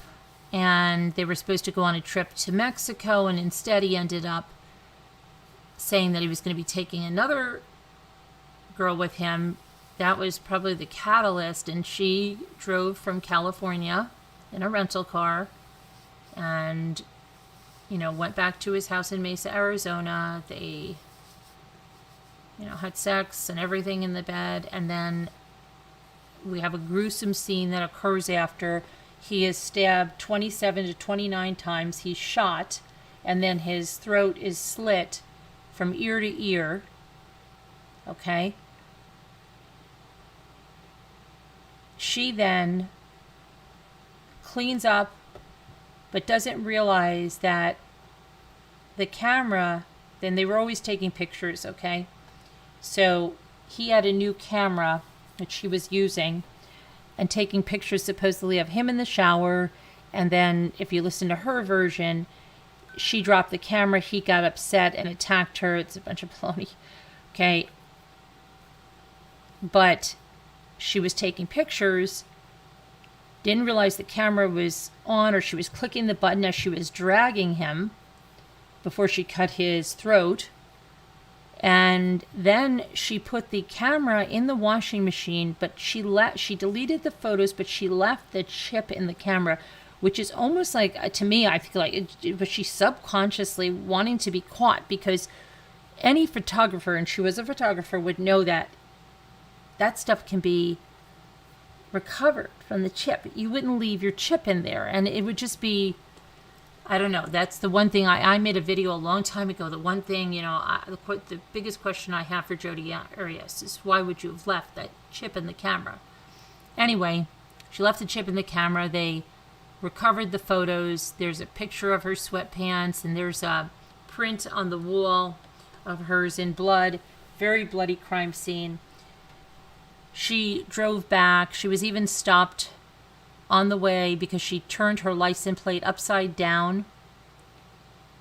and they were supposed to go on a trip to Mexico, and instead he ended up saying that he was going to be taking another girl with him, that was probably the catalyst. And she drove from California in a rental car and, went back to his house in Mesa, Arizona. They, had sex and everything in the bed. And then we have a gruesome scene that occurs after. He is stabbed 27 to 29 times. He's shot, and then his throat is slit from ear to ear. Okay? She then cleans up, but doesn't realize that the camera, then they were always taking pictures, okay? So he had a new camera that she was using and taking pictures supposedly of him in the shower. And then if you listen to her version, she dropped the camera, he got upset and attacked her. It's a bunch of baloney, okay? But she was taking pictures, didn't realize the camera was on, or she was clicking the button as she was dragging him before she cut his throat. And then she put the camera in the washing machine, but she deleted the photos, but she left the chip in the camera, which is almost like, to me, I feel like it was she subconsciously wanting to be caught, because any photographer, and she was a photographer, would know that that stuff can be recovered from the chip. You wouldn't leave your chip in there, and it would just be, I don't know. That's the one thing I made a video a long time ago. The one thing, the biggest question I have for Jodi Arias is, why would you have left that chip in the camera? Anyway, she left the chip in the camera. They recovered the photos. There's a picture of her sweatpants, and there's a print on the wall of hers in blood. Very bloody crime scene. She drove back. She was even stopped on the way because she turned her license plate upside down.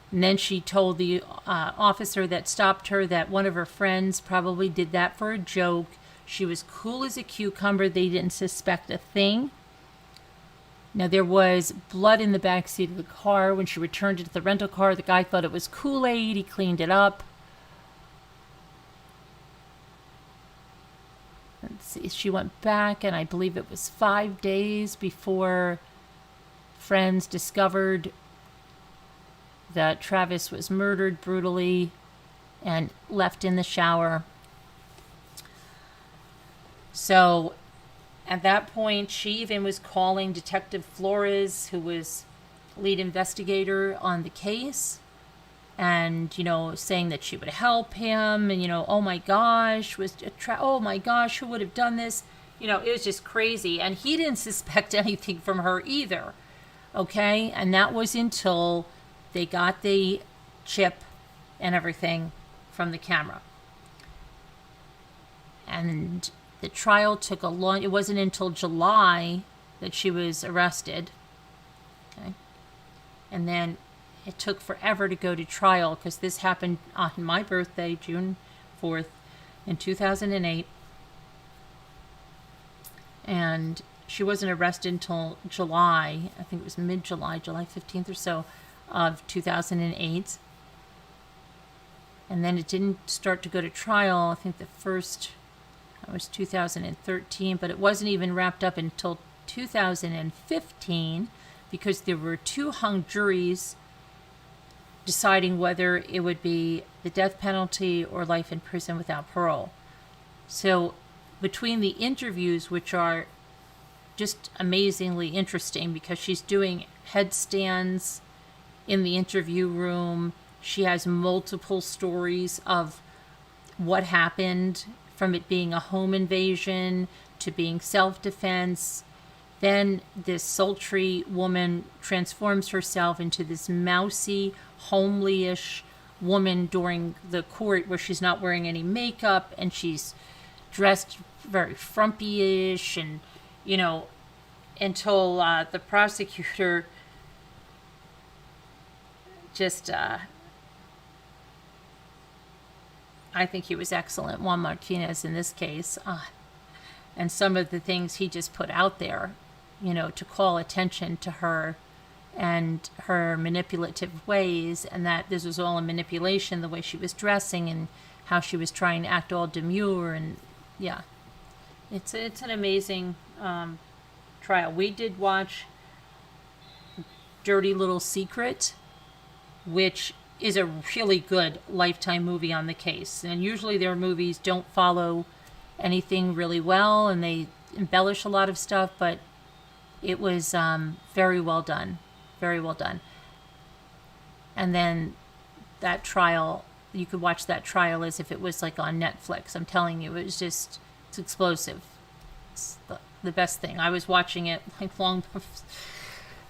And then she told the officer that stopped her that one of her friends probably did that for a joke. She was cool as a cucumber. They didn't suspect a thing. Now, there was blood in the backseat of the car. When she returned it to the rental car, the guy thought it was Kool-Aid. He cleaned it up. Let's see, she went back, and I believe it was 5 days before friends discovered that Travis was murdered brutally and left in the shower. So at that point, she even was calling Detective Flores, who was lead investigator on the case, and, saying that she would help him, and, oh my gosh, oh my gosh, who would have done this? It was just crazy. And he didn't suspect anything from her either, okay? And that was until they got the chip and everything from the camera. And the trial took it wasn't until July that she was arrested, okay? And then it took forever to go to trial, because this happened on my birthday, June 4th, in 2008. And she wasn't arrested until July, I think it was mid-July, July 15th or so, of 2008. And then it didn't start to go to trial. I think that was 2013, but it wasn't even wrapped up until 2015, because there were two hung juries deciding whether it would be the death penalty or life in prison without parole. So between the interviews, which are just amazingly interesting, because she's doing headstands in the interview room, she has multiple stories of what happened, from it being a home invasion to being self-defense. Then this sultry woman transforms herself into this mousy, homely-ish woman during the court where she's not wearing any makeup and she's dressed very frumpy-ish, and until the prosecutor just I think he was excellent, Juan Martinez, in this case, and some of the things he just put out there, to call attention to her and her manipulative ways, and that this was all a manipulation, the way she was dressing and how she was trying to act all demure. And yeah, it's an amazing trial. We did watch Dirty Little Secret, which is a really good Lifetime movie on the case. And usually their movies don't follow anything really well, and they embellish a lot of stuff, but it was very well done. Very well done. And then that trial, you could watch that trial as if it was like on Netflix. I'm telling you, it's explosive. It's the best thing. I was watching it like long before.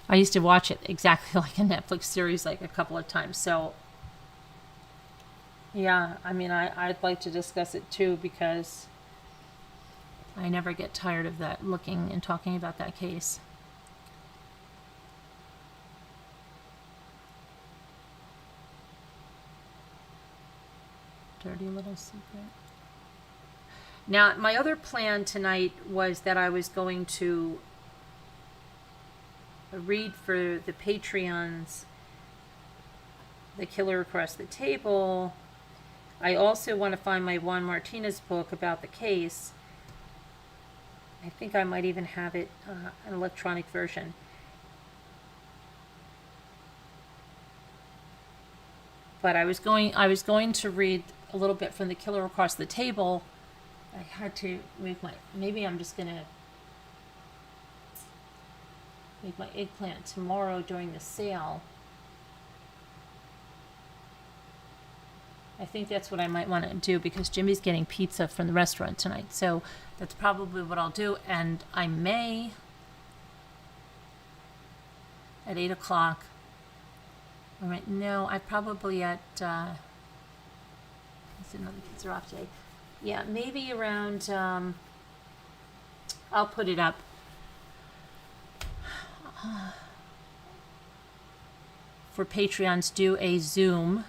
I used to watch it exactly like a Netflix series, like a couple of times. So yeah, I mean, I'd like to discuss it too, because I never get tired of that, looking and talking about that case. Dirty Little Secret. Now, my other plan tonight was that I was going to read for the Patreons The Killer Across the Table. I also want to find my Juan Martinez book about the case. I think I might even have it, an electronic version. But I was going to read a little bit from The Killer Across the Table. I had to maybe I'm just gonna make my eggplant tomorrow during the sale. I think that's what I might want to do, because Jimmy's getting pizza from the restaurant tonight. So that's probably what I'll do. And I may, at 8 o'clock, no, I probably at, it's another kids are off today. Yeah, maybe around, I'll put it up. For Patreons, do a Zoom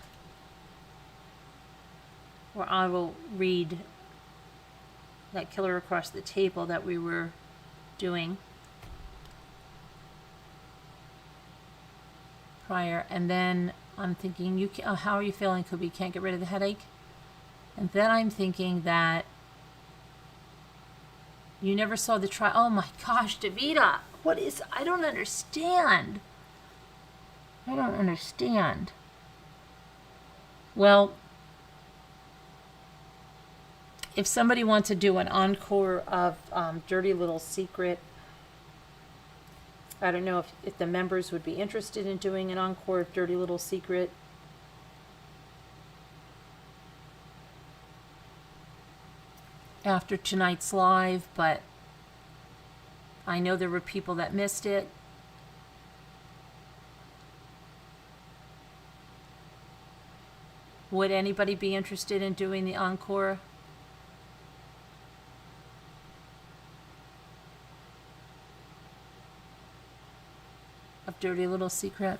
where I will read that Killer Across the Table that we were doing prior. And then I'm thinking, how are you feeling? Could we can't get rid of the headache? And then I'm thinking that you never saw the trial. Oh my gosh, Davida, I don't understand. Well, if somebody wants to do an encore of Dirty Little Secret, I don't know if the members would be interested in doing an encore of Dirty Little Secret. After tonight's live, but I know there were people that missed it. Would anybody be interested in doing the encore? Of Dirty Little Secret?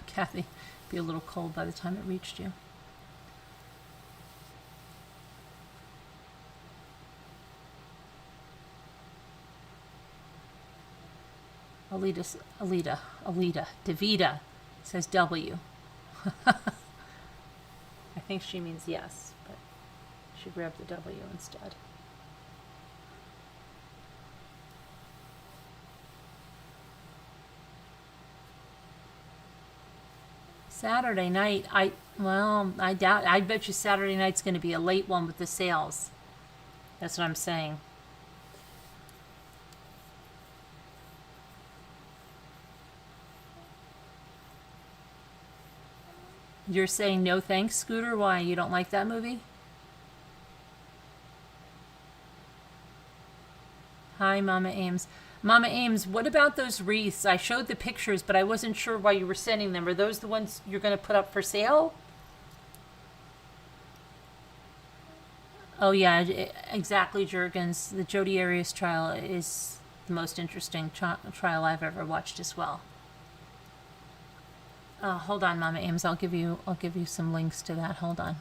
Kathy, be a little cold by the time it reached you. Alita, Davida says W. I think she means yes, but she grabbed the W instead. Saturday night, I bet you Saturday night's going to be a late one with the sales. That's what I'm saying. You're saying no thanks, Scooter? Why? You don't like that movie? Huh? Hi, Mama Ames. Mama Ames, what about those wreaths? I showed the pictures, but I wasn't sure why you were sending them. Are those the ones you're going to put up for sale? Oh, yeah, exactly, Jurgens. The Jodi Arias trial is the most interesting trial I've ever watched as well. Hold on, Mama Ames. I'll give you some links to that. Hold on.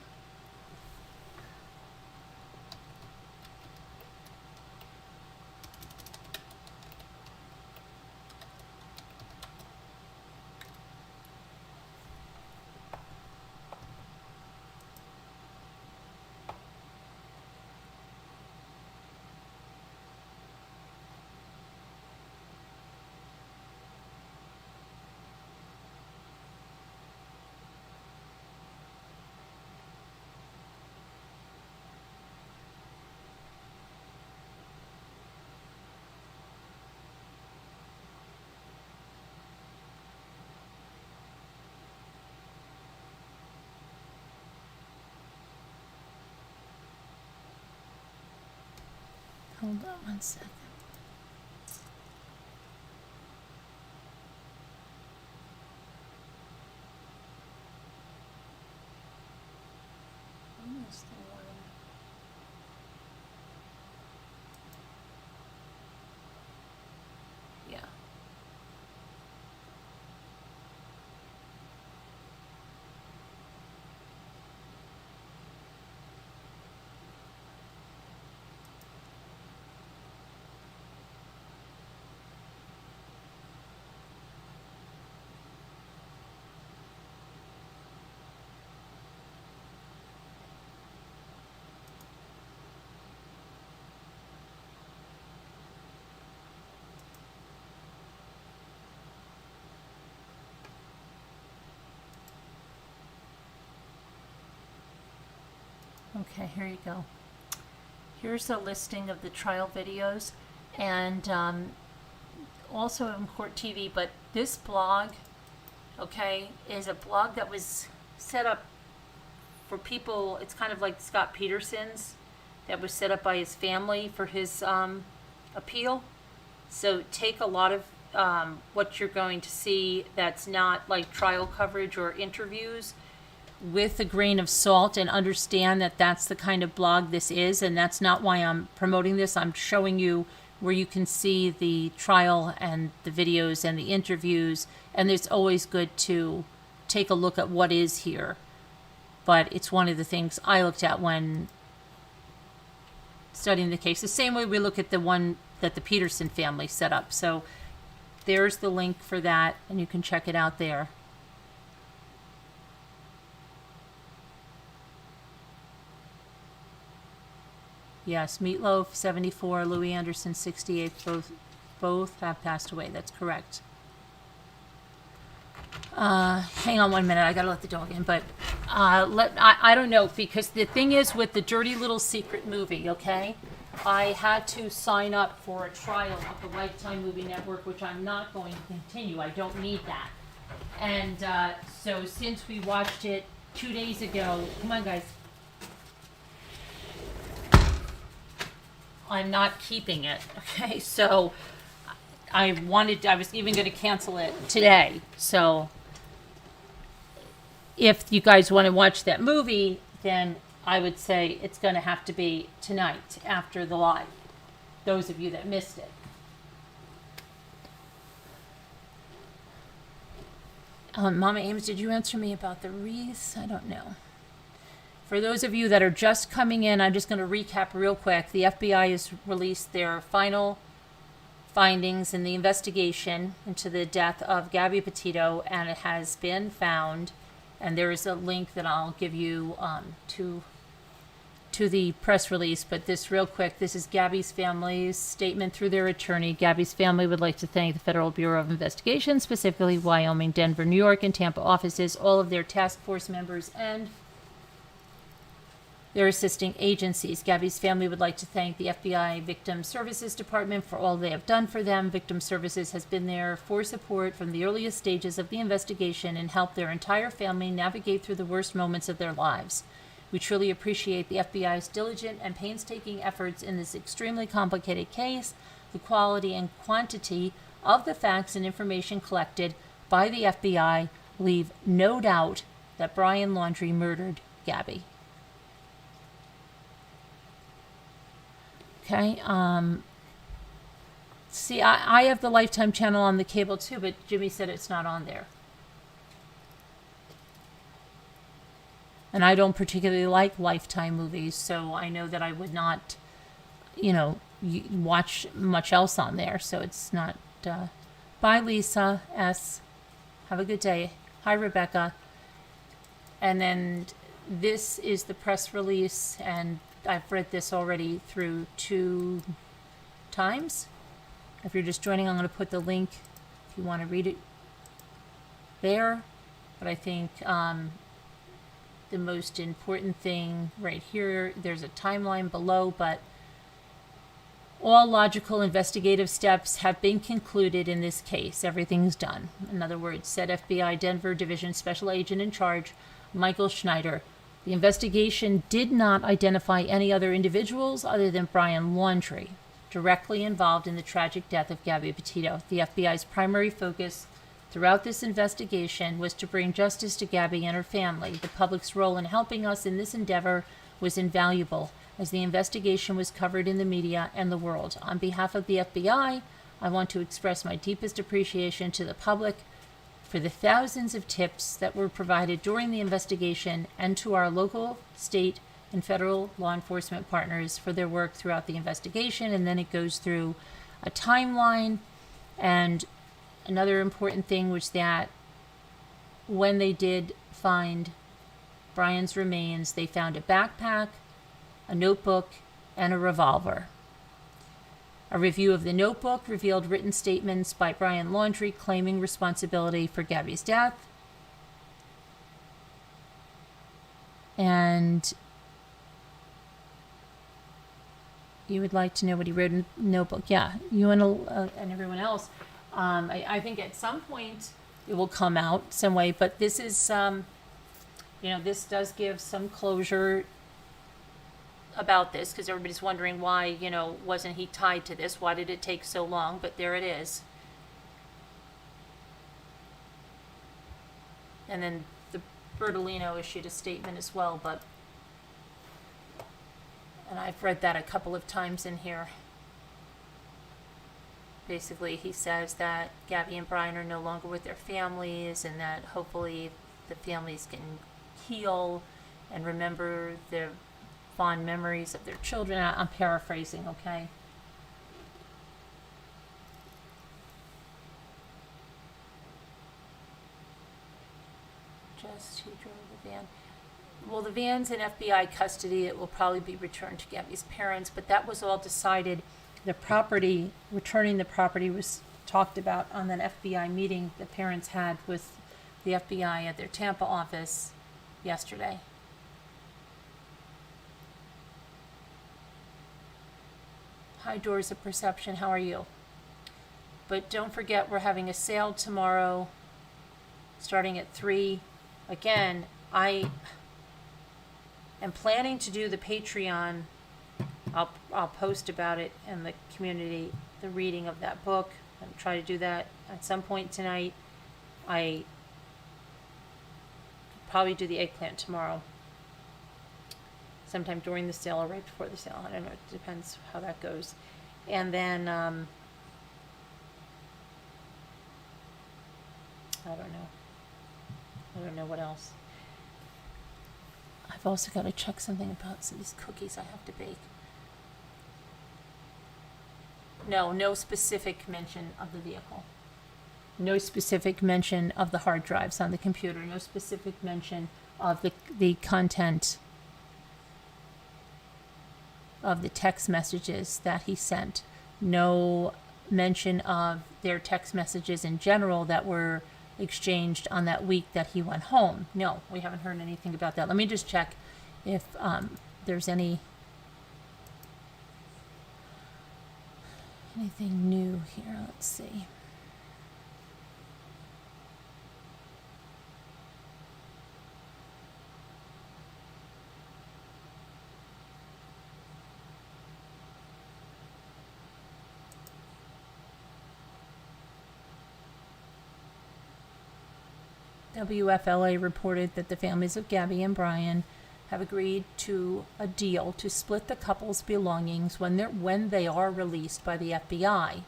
Hold on one second. Almost the one. Yeah. Okay, here you go. Here's a listing of the trial videos, and also in Court TV. But this blog, okay, is a blog that was set up for people. It's kind of like Scott Peterson's, that was set up by his family for his appeal. So take a lot of what you're going to see that's not like trial coverage or interviews with a grain of salt, and understand that that's the kind of blog this is, and that's not why I'm promoting this. I'm showing you where you can see the trial and the videos and the interviews, and it's always good to take a look at what is here. But it's one of the things I looked at when studying the case, the same way we look at the one that the Peterson family set up. So there's the link for that, and you can check it out there. Yes, Meatloaf, 74, Louis Anderson, 68, both have passed away. That's correct. Hang on 1 minute. I gotta let the dog in, but I don't know, because the thing is with the Dirty Little Secret movie, okay, I had to sign up for a trial of the Lifetime Movie Network, which I'm not going to continue. I don't need that. And so since we watched it 2 days ago, come on, guys. I'm not keeping it, okay? So I was even going to cancel it today. So if you guys want to watch that movie, then I would say it's going to have to be tonight after the live, those of you that missed it. Mama Ames, did you answer me about the wreaths? I don't know. For those of you that are just coming in, I'm just going to recap real quick. The FBI has released their final findings in the investigation into the death of Gabby Petito, and it has been found. And there is a link that I'll give you to the press release. But this real quick, this is Gabby's family's statement through their attorney. Gabby's family would like to thank the Federal Bureau of Investigation, specifically Wyoming, Denver, New York, and Tampa offices, all of their task force members, and their assisting agencies. Gabby's family would like to thank the FBI Victim Services Department for all they have done for them. Victim Services has been there for support from the earliest stages of the investigation and helped their entire family navigate through the worst moments of their lives. We truly appreciate the FBI's diligent and painstaking efforts in this extremely complicated case. the quality and quantity of the facts and information collected by the FBI leave no doubt that Brian Laundrie murdered Gabby. Okay, see, I have the Lifetime channel on the cable too, but Jimmy said it's not on there. And I don't particularly like Lifetime movies, so I know that I would not, watch much else on there. So it's not. Bye, Lisa S. Have a good day. Hi, Rebecca. And then this is the press release, and I've read this already through 2 times. If you're just joining, I'm going to put the link if you want to read it there. But I think the most important thing right here, there's a timeline below, but all logical investigative steps have been concluded in this case. Everything's done. In other words, said FBI Denver Division Special Agent in charge, Michael Schneider. The investigation did not identify any other individuals other than Brian Laundrie directly involved in the tragic death of Gabby Petito. The FBI's primary focus throughout this investigation was to bring justice to Gabby and her family. The public's role in helping us in this endeavor was invaluable, as the investigation was covered in the media and the world. On behalf of the FBI, I want to express my deepest appreciation to the public for the thousands of tips that were provided during the investigation, and to our local, state, and federal law enforcement partners for their work throughout the investigation. And then it goes through a timeline. And another important thing was that when they did find Brian's remains, they found a backpack, a notebook, and a revolver. A review of the notebook revealed written statements by Brian Laundrie claiming responsibility for Gabby's death. And you would like to know what he wrote in the notebook. Yeah, you and everyone else. I think at some point it will come out some way, but this is, this does give some closure about this, because everybody's wondering why, wasn't he tied to this? Why did it take so long? But there it is. And then the Bertolino issued a statement as well, and I've read that a couple of times in here. Basically, he says that Gabby and Brian are no longer with their families, and that hopefully the families can heal and remember their fond memories of their children. I'm paraphrasing, okay? Just who drove the van? Well, the van's in FBI custody. It will probably be returned to Gabby's parents, but that was all decided. The property, returning the property, was talked about on an FBI meeting the parents had with the FBI at their Tampa office yesterday. Hi, Doors of Perception. How are you? But don't forget, we're having a sale tomorrow starting at 3. Again, I am planning to do the Patreon. I'll post about it in the community, the reading of that book. I'll try to do that at some point tonight. I could probably do the eggplant tomorrow. Sometime during the sale or right before the sale. I don't know. It depends how that goes. And then, I don't know. I don't know what else. I've also got to check something about these cookies I have to bake. No specific mention of the vehicle. No specific mention of the hard drives on the computer. No specific mention of the content of the text messages that he sent. No mention of their text messages in general that were exchanged on that week that he went home. No, we haven't heard anything about that. Let me just check if there's anything new here. Let's see. WFLA reported that the families of Gabby and Brian have agreed to a deal to split the couple's belongings when they are released by the FBI.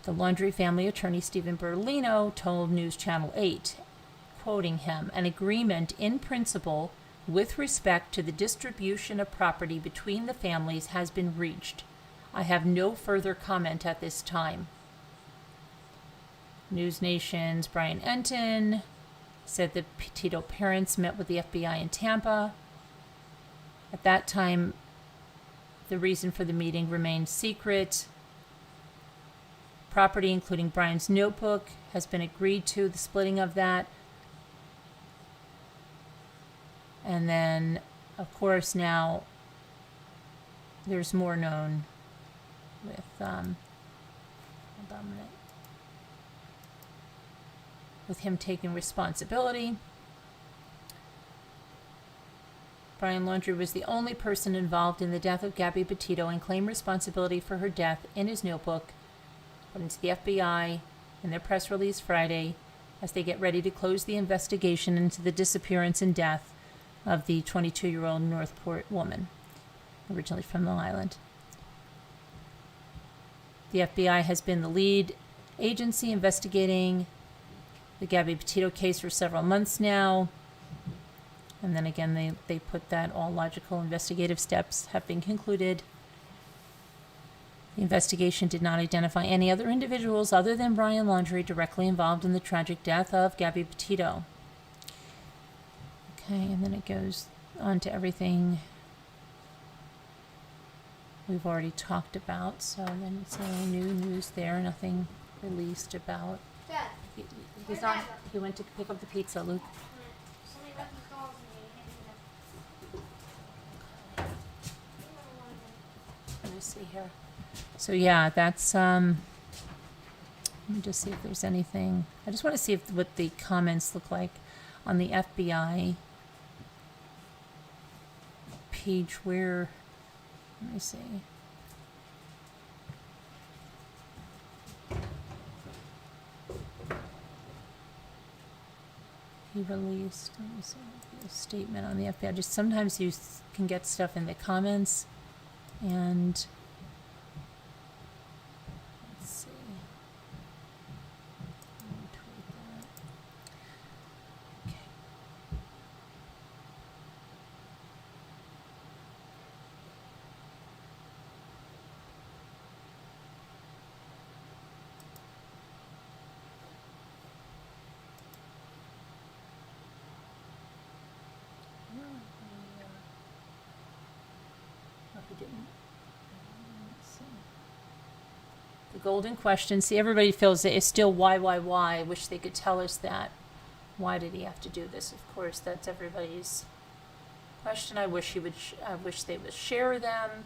The Laundrie family attorney, Stephen Berlino, told News Channel 8, quoting him, "An agreement in principle with respect to the distribution of property between the families has been reached. I have no further comment at this time." News Nation's Brian Enton said the Petito parents met with the FBI in Tampa. At that time, the reason for the meeting remained secret. Property, including Brian's notebook, has been agreed to, the splitting of that. And then, of course, now there's more known with, hold on a minute. With him taking responsibility. Brian Laundrie was the only person involved in the death of Gabby Petito and claimed responsibility for her death in his notebook, according to the FBI in their press release Friday, as they get ready to close the investigation into the disappearance and death of the 22-year-old Northport woman, originally from Long Island. The FBI has been the lead agency investigating the Gabby Petito case for several months now. And then again, they put that all logical investigative steps have been concluded. The investigation did not identify any other individuals other than Brian Laundrie directly involved in the tragic death of Gabby Petito. Okay, and then it goes on to everything we've already talked about. So then it's no new news there, nothing released about. Dad. He's not. He went to pick up the pizza, Luke. Somebody left his dogs in Let me see here. So yeah, that's let me just see if there's anything. I just want to see what the comments look like on the FBI page where, let me see. He released, let me see, a statement on the FBI. Just sometimes you can get stuff in the comments, and let's see. Let me tweet that. Okay. The golden question. See, everybody feels that it's still why. I wish they could tell us that. Why did he have to do this? Of course, that's everybody's question. I wish he would. I wish they would share them.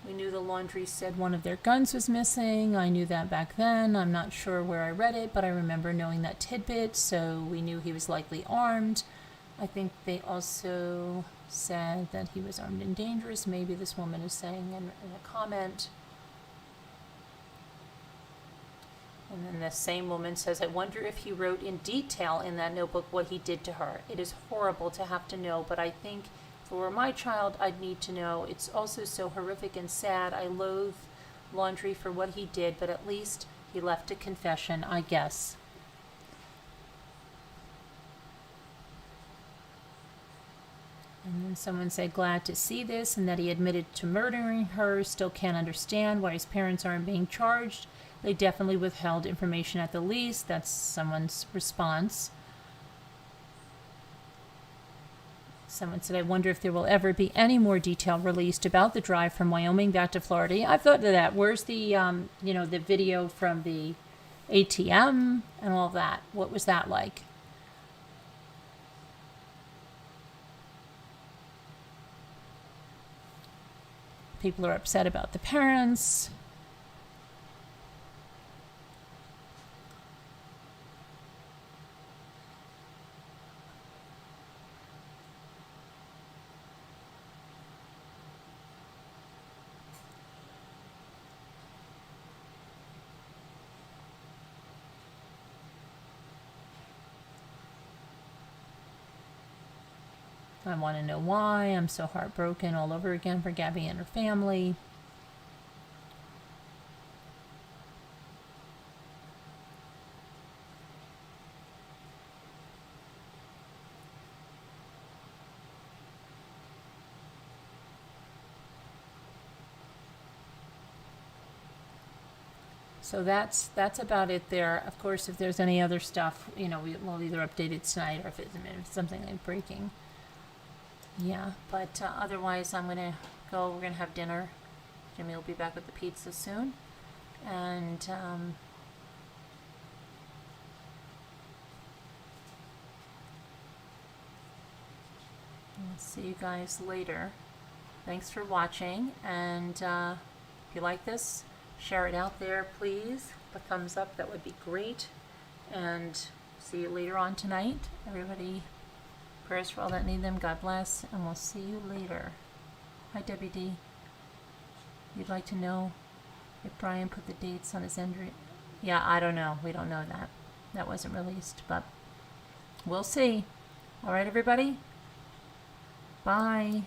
We knew the Laundrie said one of their guns was missing. I knew that back then. I'm not sure where I read it, but I remember knowing that tidbit, so we knew he was likely armed. I think they also said that he was armed and dangerous. Maybe this woman is saying in a comment. And then the same woman says, I wonder if he wrote in detail in that notebook what he did to her. It is horrible to have to know, but I think if it were my child, I'd need to know. It's also so horrific and sad. I loathe Laundrie for what he did, but at least he left a confession, I guess. And then someone said, glad to see this, and that he admitted to murdering her. Still can't understand why his parents aren't being charged. They definitely withheld information at the least. That's someone's response. Someone said, I wonder if there will ever be any more detail released about the drive from Wyoming back to Florida. I've thought of that. Where's the, the video from the ATM and all that? What was that like? People are upset about the parents. I want to know why. I'm so heartbroken all over again for Gabby and her family. So that's about it there. Of course, if there's any other stuff, we'll either update it tonight or if it's something like breaking. Yeah, but otherwise I'm going to go. We're going to have dinner. Jimmy will be back with the pizza soon. And I'll see you guys later. Thanks for watching. And if you like this, share it out there, please. A thumbs up, that would be great. And see you later on tonight. Everybody, prayers for all that need them. God bless. And we'll see you later. Hi, Debbie D. You'd like to know if Brian put the dates on his injury? Yeah, I don't know. We don't know that. That wasn't released, but we'll see. All right, everybody. Bye.